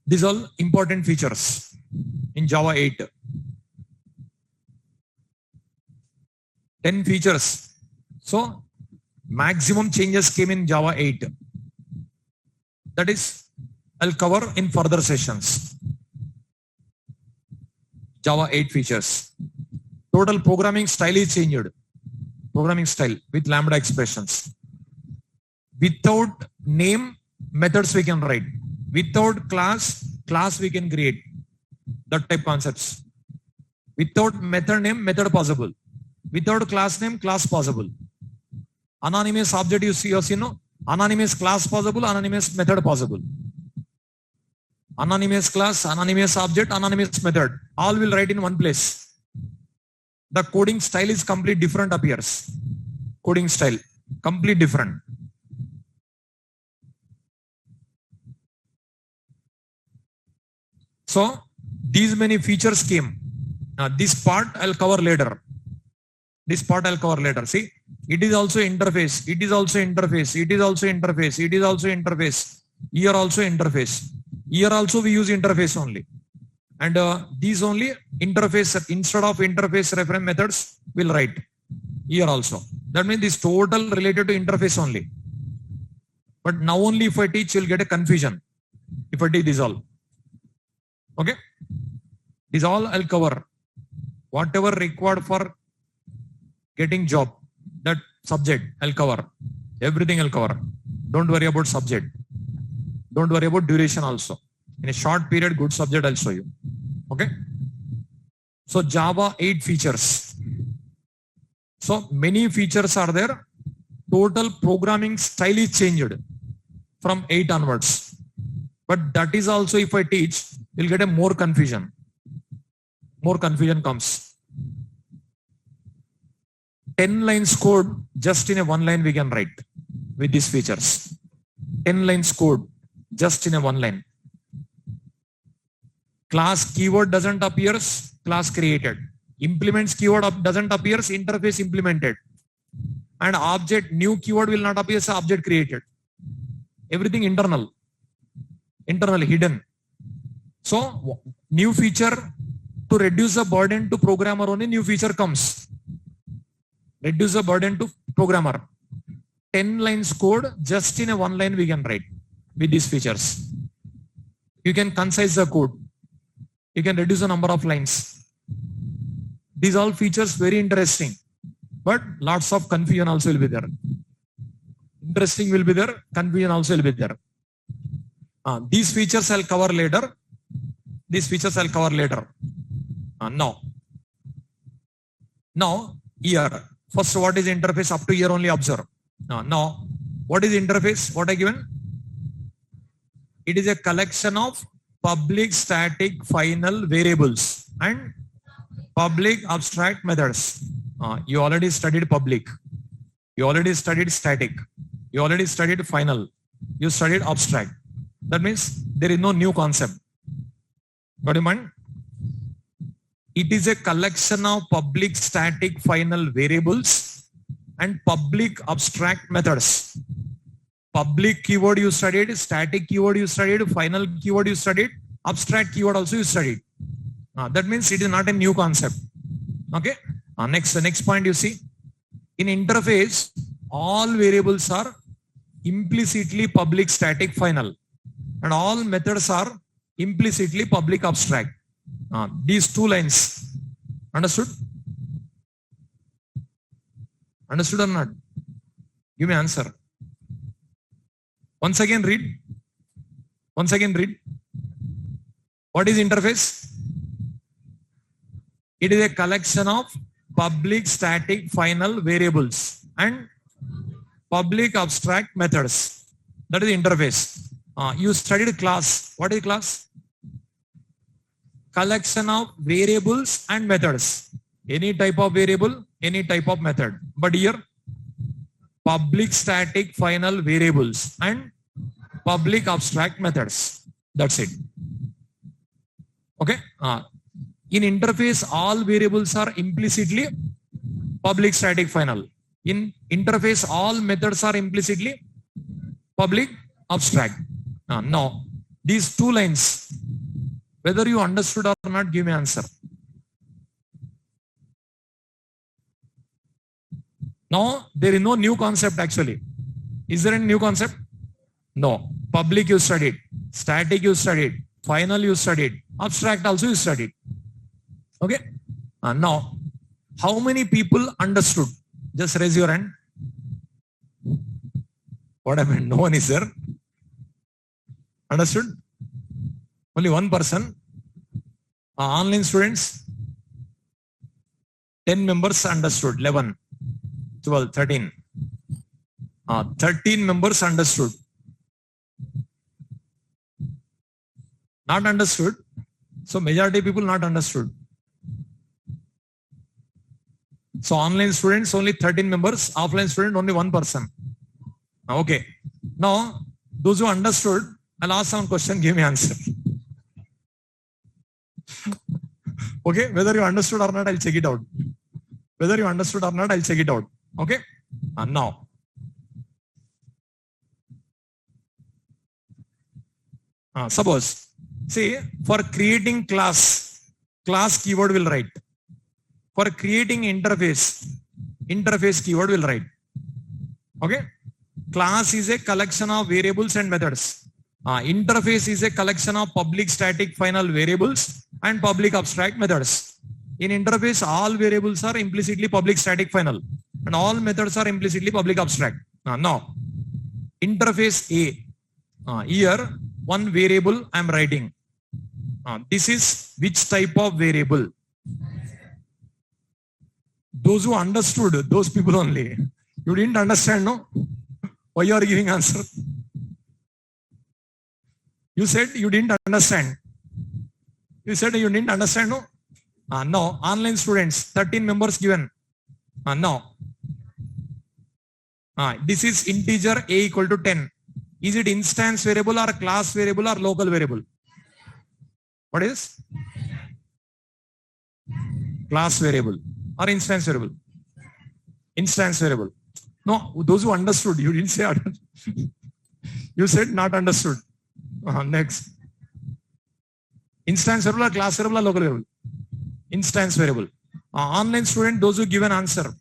These are all important features in Java 8. 10 features. So maximum changes came in Java 8. That is, I'll cover in further sessions. Java 8 features. Total programming style is changed. Programming style with Lambda expressions. Without name, methods we can write. Without class, class we can create. That type concepts. Without method name, method possible. Without class name, class possible. Anonymous object you see, no? Anonymous class possible, anonymous method possible. Anonymous class, anonymous object, anonymous method. All will write in one place. The coding style is completely different appears. Coding style, completely different. So these many features came. Now this part I'll cover later. This part I'll cover later. See, it is also interface. It is also interface. It is also interface. It is also interface. Here also interface. Here also we use interface only. And these only interface, instead of interface reference methods, we'll write here also. That means this total related to interface only. But now only if I teach, you'll get a confusion. If I teach this all. Okay. This all I'll cover. Whatever required for getting job, that subject I'll cover. Everything I'll cover. Don't worry about subject. Don't worry about duration also. In a short period, good subject I'll show you. Okay. So Java 8 features. So many features are there. Total programming style is changed from 8 onwards. But that is also, if I teach, you'll get a more confusion. More confusion comes. 10 lines code, just in a one line we can write with these features. 10 lines code, just in a one line. Class keyword doesn't appear, class created. Implements keyword doesn't appear, interface implemented. And object, new keyword will not appear, object created. Everything internal. Internal, hidden. So new feature to reduce the burden to programmer, only new feature comes. Reduce the burden to programmer. 10 lines code, just in a one line we can write with these features. You can concise the code. You can reduce the number of lines. These all features very interesting, but lots of confusion also will be there. Interesting will be there, confusion also will be there. These features I'll cover later. These features I'll cover later. Now, here, first what is interface? Up to here only observe. Now, what is interface? What I given? It is a collection of public static final variables and public abstract methods. You already studied public. You already studied static. You already studied final. You studied abstract. That means there is no new concept. Got in mind? It is a collection of public static final variables and public abstract methods. Public keyword you studied, static keyword you studied, final keyword you studied, abstract keyword also you studied. That means it is not a new concept. Okay. Next point you see. In interface, all variables are implicitly public static final, and all methods are implicitly public abstract. These two lines. Understood? Understood or not? Give me answer. Once again read. Once again read. What is interface? It is a collection of public static final variables and public abstract methods. That is interface. You studied class. What is class? Collection of variables and methods. Any type of variable, any type of method. But here, public static final variables and public abstract methods. That's it. Okay. In interface, all variables are implicitly public static final. In interface, all methods are implicitly public abstract. Now, these two lines, whether you understood or not, give me answer. Now, there is no new concept actually. Is there any new concept? No. Public you studied, static you studied, final you studied, abstract also you studied. Okay. Now, how many people understood? Just raise your hand. What happened? No one is there. Understood? Only one person. Online students, 10 members understood. 11, 12, 13. 13 members understood. Not understood. So majority people not understood. So online students only 13 members, offline student only one person. Okay. Now, those who understood, I'll ask some question, give me answer. Okay, whether you understood or not, I'll check it out. Whether you understood or not, I'll check it out. Okay. Now, suppose, see, for creating class keyword will write. For creating interface keyword will write. Okay. Class is a collection of variables and methods. Interface is a collection of public static final variables and public abstract methods. In interface, all variables are implicitly public static final and all methods are implicitly public abstract. Now, interface A. Here, one variable I am writing. This is which type of variable? Those who understood, those people only. You didn't understand, no? Why you are giving answer? You said you didn't understand. You said you didn't understand, no? No. Online students, 13 members given. No. This is integer A equal to 10. Is it instance variable or class variable or local variable? What is? Class variable or instance variable? Instance variable. No, those who understood, you didn't say you said not understood. Next. Instance variable or class variable or local variable? Instance variable. Online student, those who give an answer.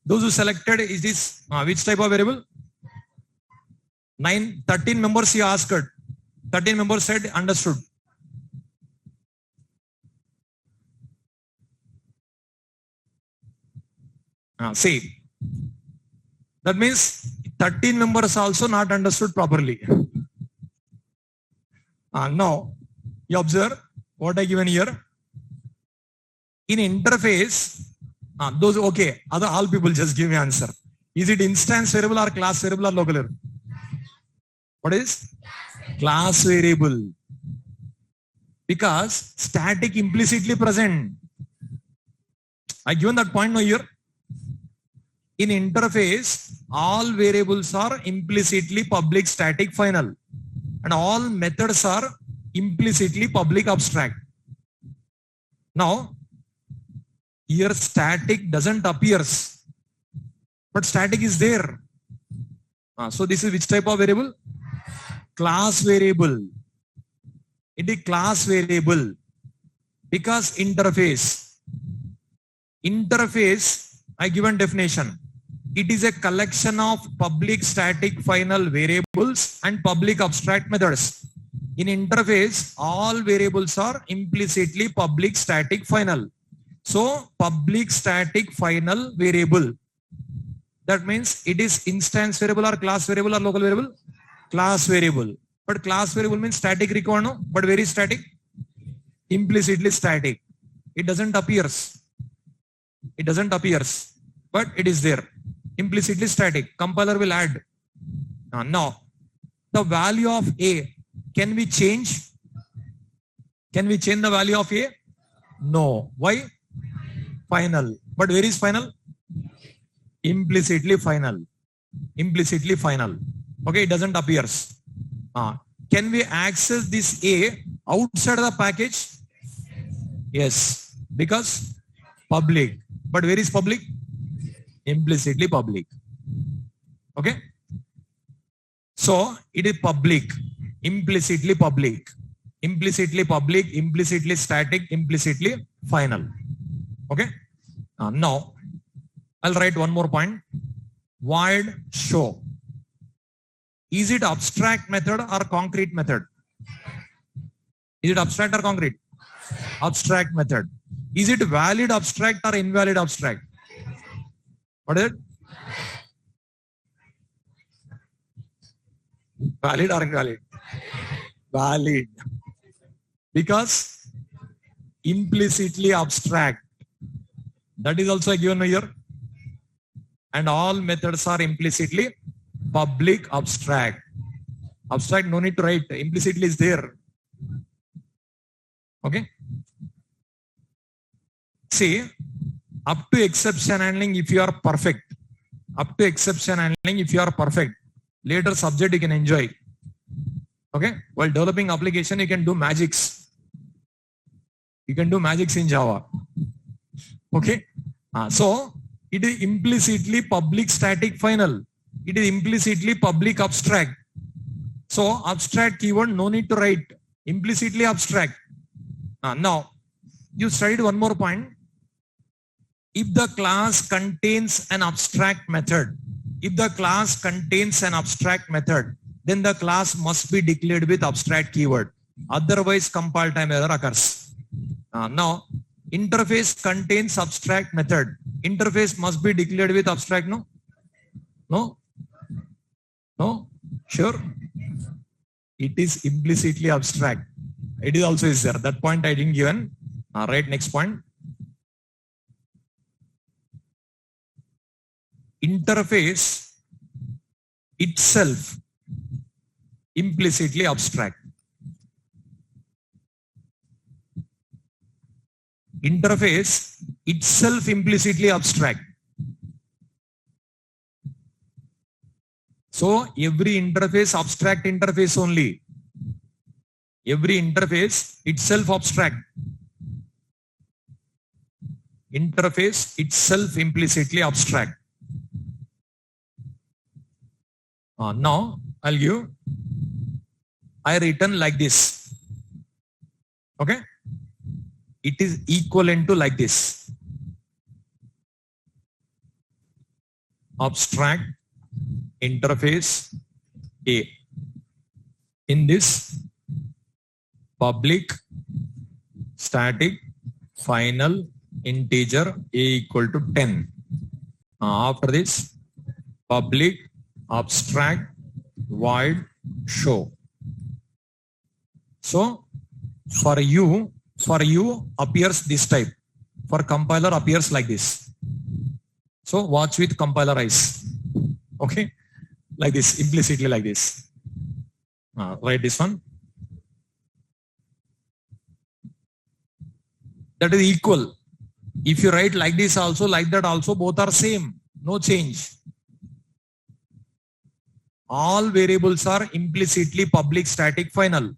Those who selected, is this which type of variable? 13 members he asked. 13 members said understood. See, that means 13 members also not understood properly. Now, you observe what I given here. In interface, those okay, other all people just give me answer. Is it instance variable or class variable or local variable? What is? Class variable. Because static implicitly present. I given that point now here. In interface, all variables are implicitly public static final and all methods are implicitly public abstract. Now, here static doesn't appear, but static is there. So this is which type of variable? Class variable. It is class variable because interface. Interface, I given definition. It is a collection of public static final variables and public abstract methods. In interface, all variables are implicitly public static final. So public static final variable. That means it is instance variable or class variable or local variable? Class variable. But class variable means static required, no? But very static? Implicitly static. It doesn't appears. It doesn't appears. But it is there. Implicitly static. Compiler will add. Now, the value of A, can we change? Can we change the value of A? No. Why? Final. But where is final? Implicitly final. Implicitly final. Okay, it doesn't appears. Can we access this A outside the package? Yes, because public. But where is public? Implicitly public. Okay. So it is public, implicitly public, implicitly public, implicitly static, implicitly final. Okay. Now I'll write one more point. Void show. Is it abstract method or concrete method? Is it abstract or concrete? Abstract method. Is it valid abstract or invalid abstract? What is it? Valid or invalid? Valid. Because implicitly abstract. That is also given here. And all methods are implicitly public abstract. Abstract, no need to write. Implicitly is there. Okay. See, up to exception handling, if you are perfect. Up to exception handling, if you are perfect. Later subject you can enjoy. Okay. While developing application, you can do magics. You can do magics in Java. Okay. So it is implicitly public static final. It is implicitly public abstract. So abstract keyword, no need to write. Implicitly abstract. Now, you studied one more point. If the class contains an abstract method, if the class contains an abstract method, then the class must be declared with abstract keyword. Otherwise, compile time error occurs. Now, interface contains abstract method. Interface must be declared with abstract, no? No? No? Sure? It is implicitly abstract. It is also is there. That point I didn't given. Right, next point. Interface itself implicitly abstract. Interface itself implicitly abstract. So every interface abstract interface only. Every interface itself abstract. Interface itself implicitly abstract. Now I'll give. I written like this. Okay. It is equivalent to like this. Abstract interface A. In this, public static final integer A equal to 10. After this, public abstract void show. So for you appears this type. For compiler appears like this. So watch with compiler eyes. Okay. Like this, implicitly like this. Write this one. That is equal. If you write like this also, like that also, both are same. No change. All variables are implicitly public static final.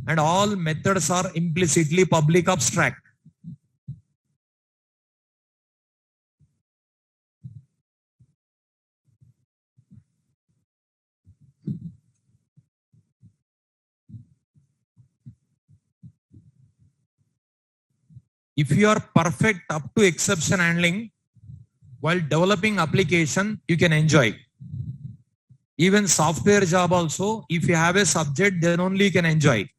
And all methods are implicitly public abstract. If you are perfect up to exception handling while developing application, you can enjoy. Even software job also, if you have a subject, then only you can enjoy.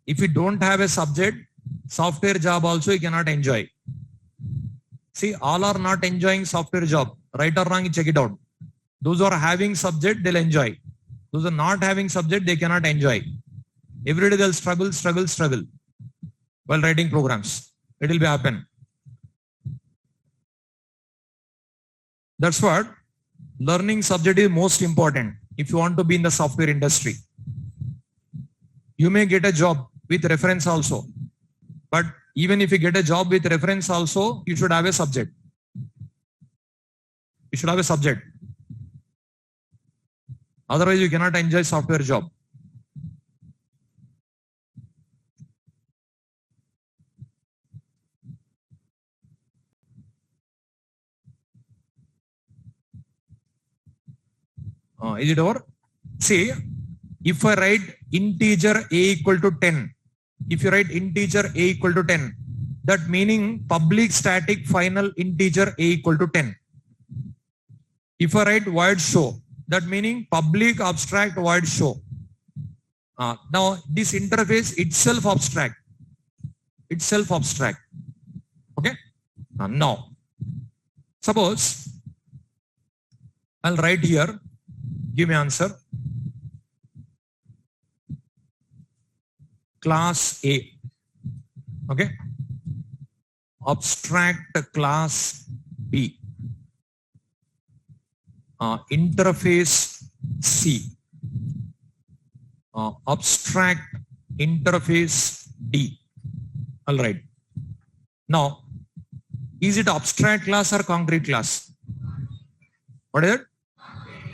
If you don't have a subject, software job also you cannot enjoy. See, all are not enjoying software job. Right or wrong, check it out. Those who are having subject, they'll enjoy. Those who are not having subject, they cannot enjoy. Every day they'll struggle while writing programs. It will be happen. That's what learning subject is most important if you want to be in the software industry. You may get a job with reference also, but even if you get a job with reference also, you should have a subject. You should have a subject. Otherwise, you cannot enjoy software job. Is it over? See, if I write integer a equal to 10, if you write integer a equal to 10, that meaning public static final integer a equal to 10. If I write void show, that meaning public abstract void show. Now this interface itself abstract. Okay. Now, suppose I'll write here. Give me answer. Class A. Okay. Abstract class B. Interface C. Abstract interface D. All right. Now, is it abstract class or concrete class? What is it?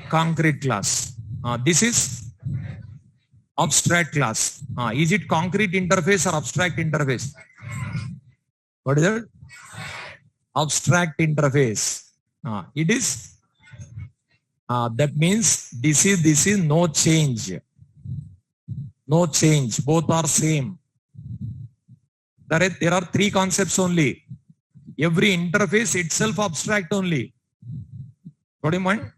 Concrete class. This is abstract class. Is it concrete interface or abstract interface? What is it? Abstract interface. It is. That means this is no change. No change. Both are same. There are three concepts only. Every interface itself abstract only. What do you mind?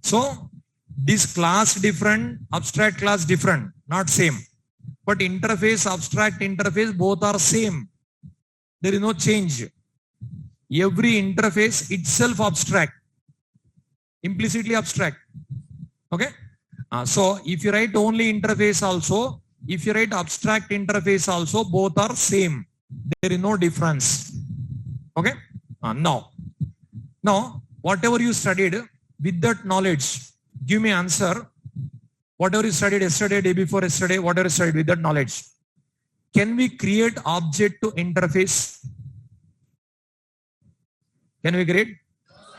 So this class different, abstract class different, not same. But interface, abstract interface, both are same. There is no change. Every interface itself abstract. Implicitly abstract. Okay. So if you write only interface also, if you write abstract interface also, both are same. There is no difference. Okay. Now, whatever you studied, with that knowledge, give me answer. Whatever you studied yesterday, day before yesterday, whatever you studied with that knowledge, can we create object to interface? Can we create?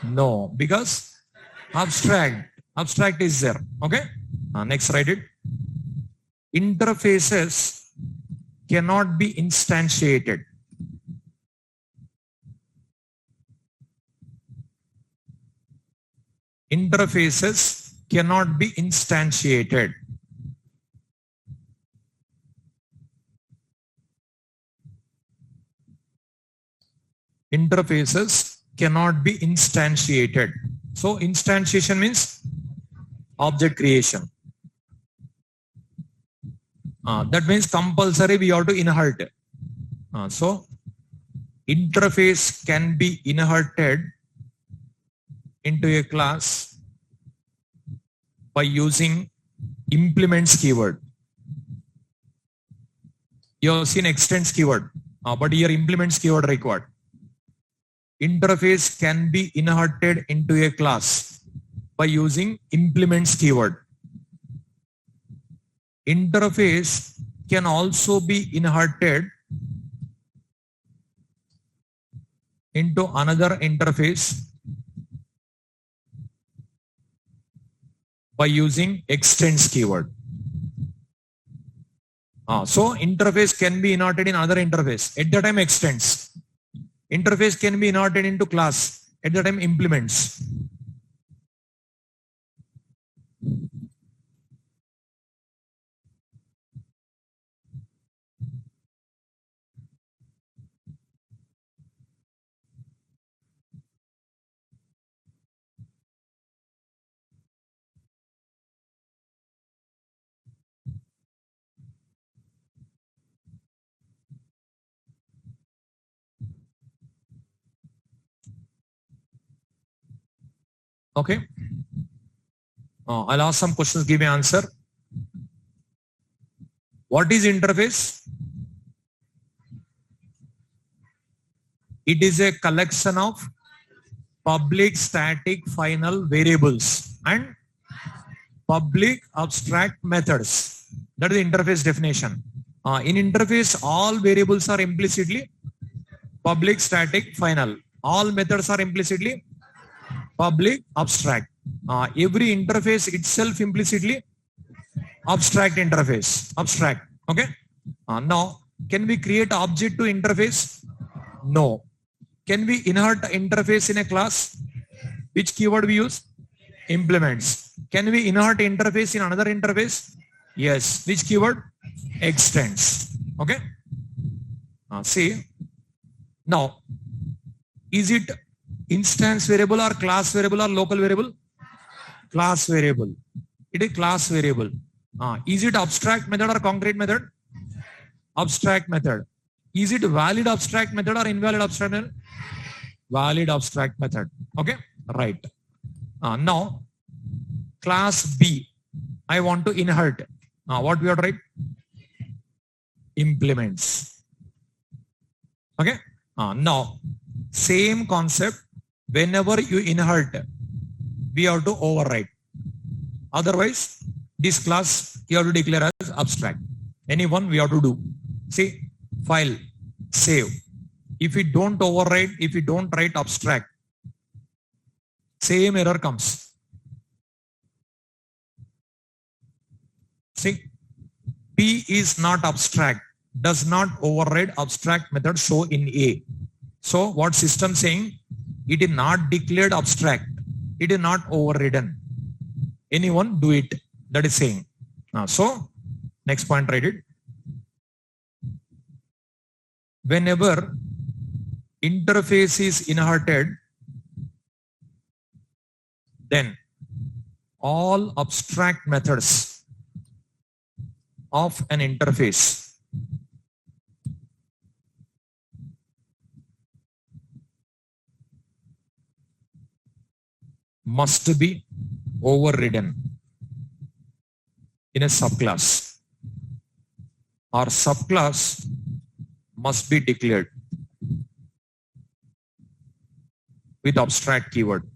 No, because abstract is there. Okay. Next, write it. Interfaces cannot be instantiated. Interfaces cannot be instantiated. Interfaces cannot be instantiated. So instantiation means object creation. That means compulsory we have to inherit. So interface can be inherited into a class by using implements keyword. You have seen extends keyword, but here implements keyword required. Interface can be inherited into a class by using implements keyword. Interface can also be inherited into another interface by using extends keyword. So interface can be inherited in other interface. At the time extends. Interface can be inherited into class. At the time implements. Okay. I'll ask some questions, give me answer. What is interface? It is a collection of public static final variables and public abstract methods. That is the interface definition. In interface, all variables are implicitly public static final. All methods are implicitly public abstract. Every interface itself implicitly abstract interface. Abstract. Okay. Now, can we create object to interface? No. Can we inherit interface in a class? Which keyword we use? Implements. Can we inherit interface in another interface? Yes. Which keyword? Extends. Okay. See. Now, is it instance variable or class variable or local variable? Class variable. It is class variable. Is it abstract method or concrete method? Abstract method. Is it valid abstract method or invalid abstract method? Valid abstract method. Okay. Right. Now, class B, I want to inherit. What we have to write? Implements. Okay. Now, same concept. Whenever you inherit, we have to override. Otherwise, this class you have to declare as abstract. Any one we have to do. See, file, save. If we don't override, if we don't write abstract, same error comes. See, P is not abstract, does not override abstract method show in A. So what system saying? It is not declared abstract. It is not overridden. Anyone do it. That is saying. So next point, write it. Whenever interface is inherited, then all abstract methods of an interface must be overridden in a subclass, or subclass must be declared with abstract keyword.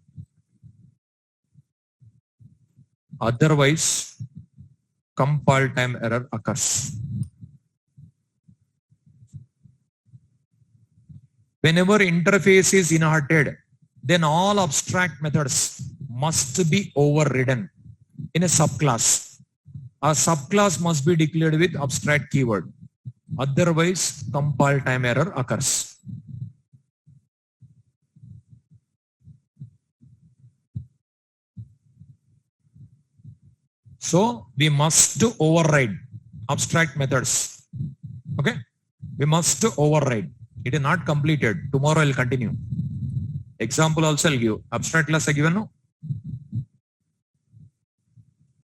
Otherwise, compile time error occurs. Whenever interface is inherited, then all abstract methods must be overridden in a subclass. A subclass must be declared with abstract keyword. Otherwise, compile time error occurs. So we must override abstract methods. Okay? We must override. It is not completed. Tomorrow I will continue. Example also I'll give. Abstract class I given no?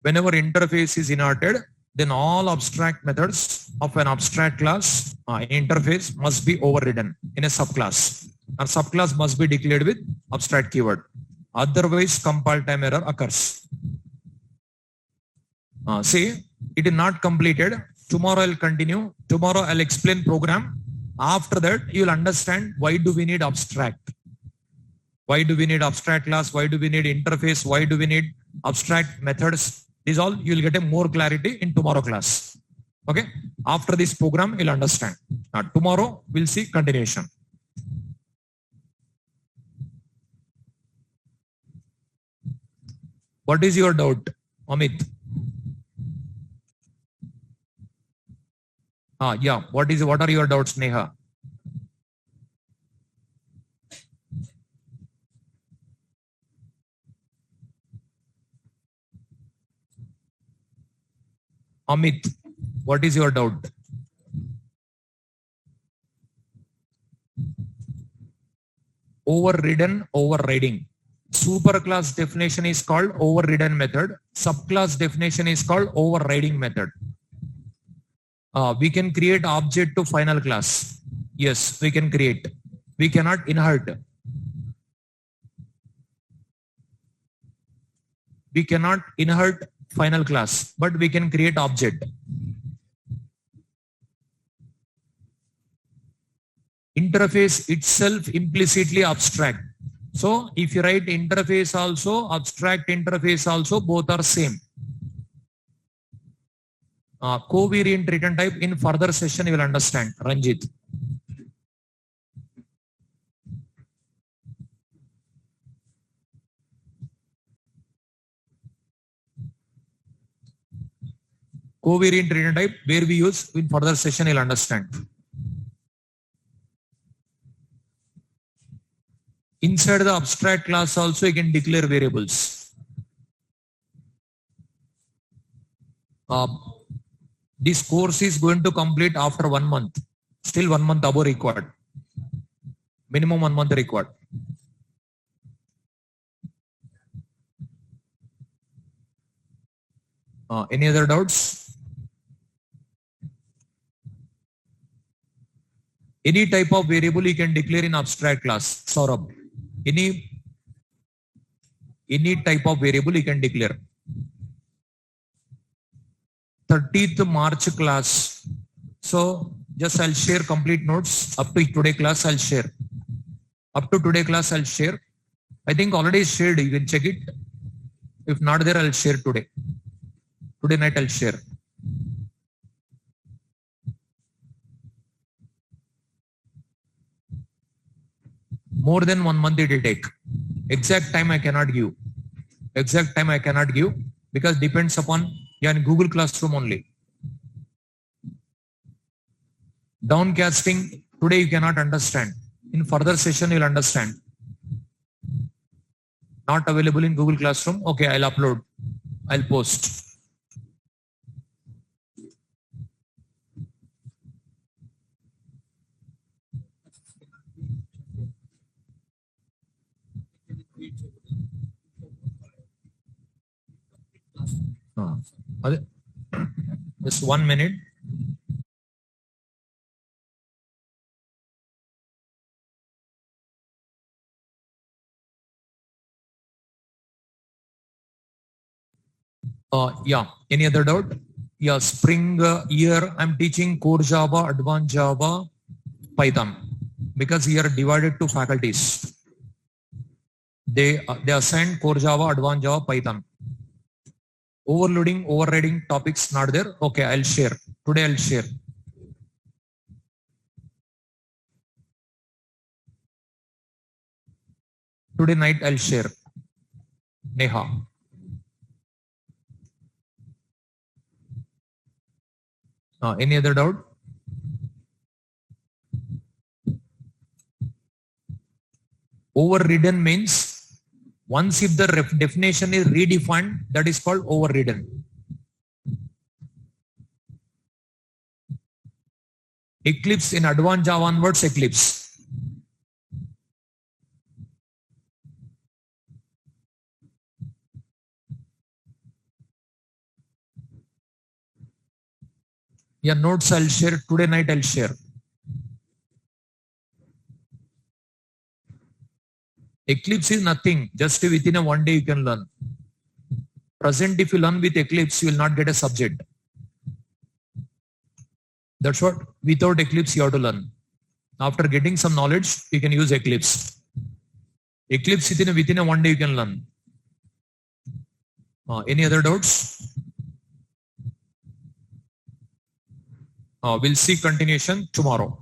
Whenever interface is inherited, then all abstract methods of an abstract class interface must be overridden in a subclass. A subclass must be declared with abstract keyword. Otherwise, compile time error occurs. See, it is not completed. Tomorrow I'll continue. Tomorrow I'll explain program. After that, you'll understand why do we need abstract. Why do we need abstract class? Why do we need interface? Why do we need abstract methods? These all you'll get a more clarity in tomorrow class. Okay. After this program, you'll understand. Tomorrow we'll see continuation. What is your doubt, Amit? Yeah. What are your doubts, Neha? Amit, what is your doubt? Overridden, overriding. Superclass definition is called overridden method. Subclass definition is called overriding method. We can create object to final class. Yes, we can create. We cannot inherit. we cannot inherit final class, but we can create object. Interface itself implicitly abstract. So if you write interface also, abstract interface also, both are same. Covariant return type in further session you will understand, Ranjit. Covariant return type where we use in further session you'll understand. Inside the abstract class also you can declare variables. This course is going to complete after 1 month. Still 1 month above required. Minimum 1 month required. Any other doubts? Any type of variable you can declare in abstract class. Saurabh. Any type of variable you can declare. 30th March class. So just I'll share complete notes up to today class. I'll share. Up to today class I'll share. I think already shared. You can check it. If not there, I'll share today. Today night I'll share. More than 1 month it will take. Exact time I cannot give. Exact time I cannot give because depends upon in Google Classroom only. Downcasting today you cannot understand. In further session you'll understand. Not available in Google Classroom. Okay, I'll upload. I'll post. Just 1 minute. Yeah. Any other doubt? Yeah. Spring year I'm teaching core Java, advanced Java, Python because we are divided to faculties. They assign core Java, advanced Java, Python. Overloading, overriding topics not there. Okay, I'll share. Today I'll share. Today night I'll share. Neha. Any other doubt? Overridden means once if the definition is redefined, that is called overridden. Eclipse in advanced Java onwards, Eclipse. Yeah, notes I'll share. Today night I'll share. Eclipse is nothing. Just within a 1 day you can learn. Present if you learn with Eclipse, you will not get a subject. That's what without Eclipse you have to learn. After getting some knowledge, you can use Eclipse. Eclipse within a 1 day you can learn. Any other doubts? We'll see continuation tomorrow.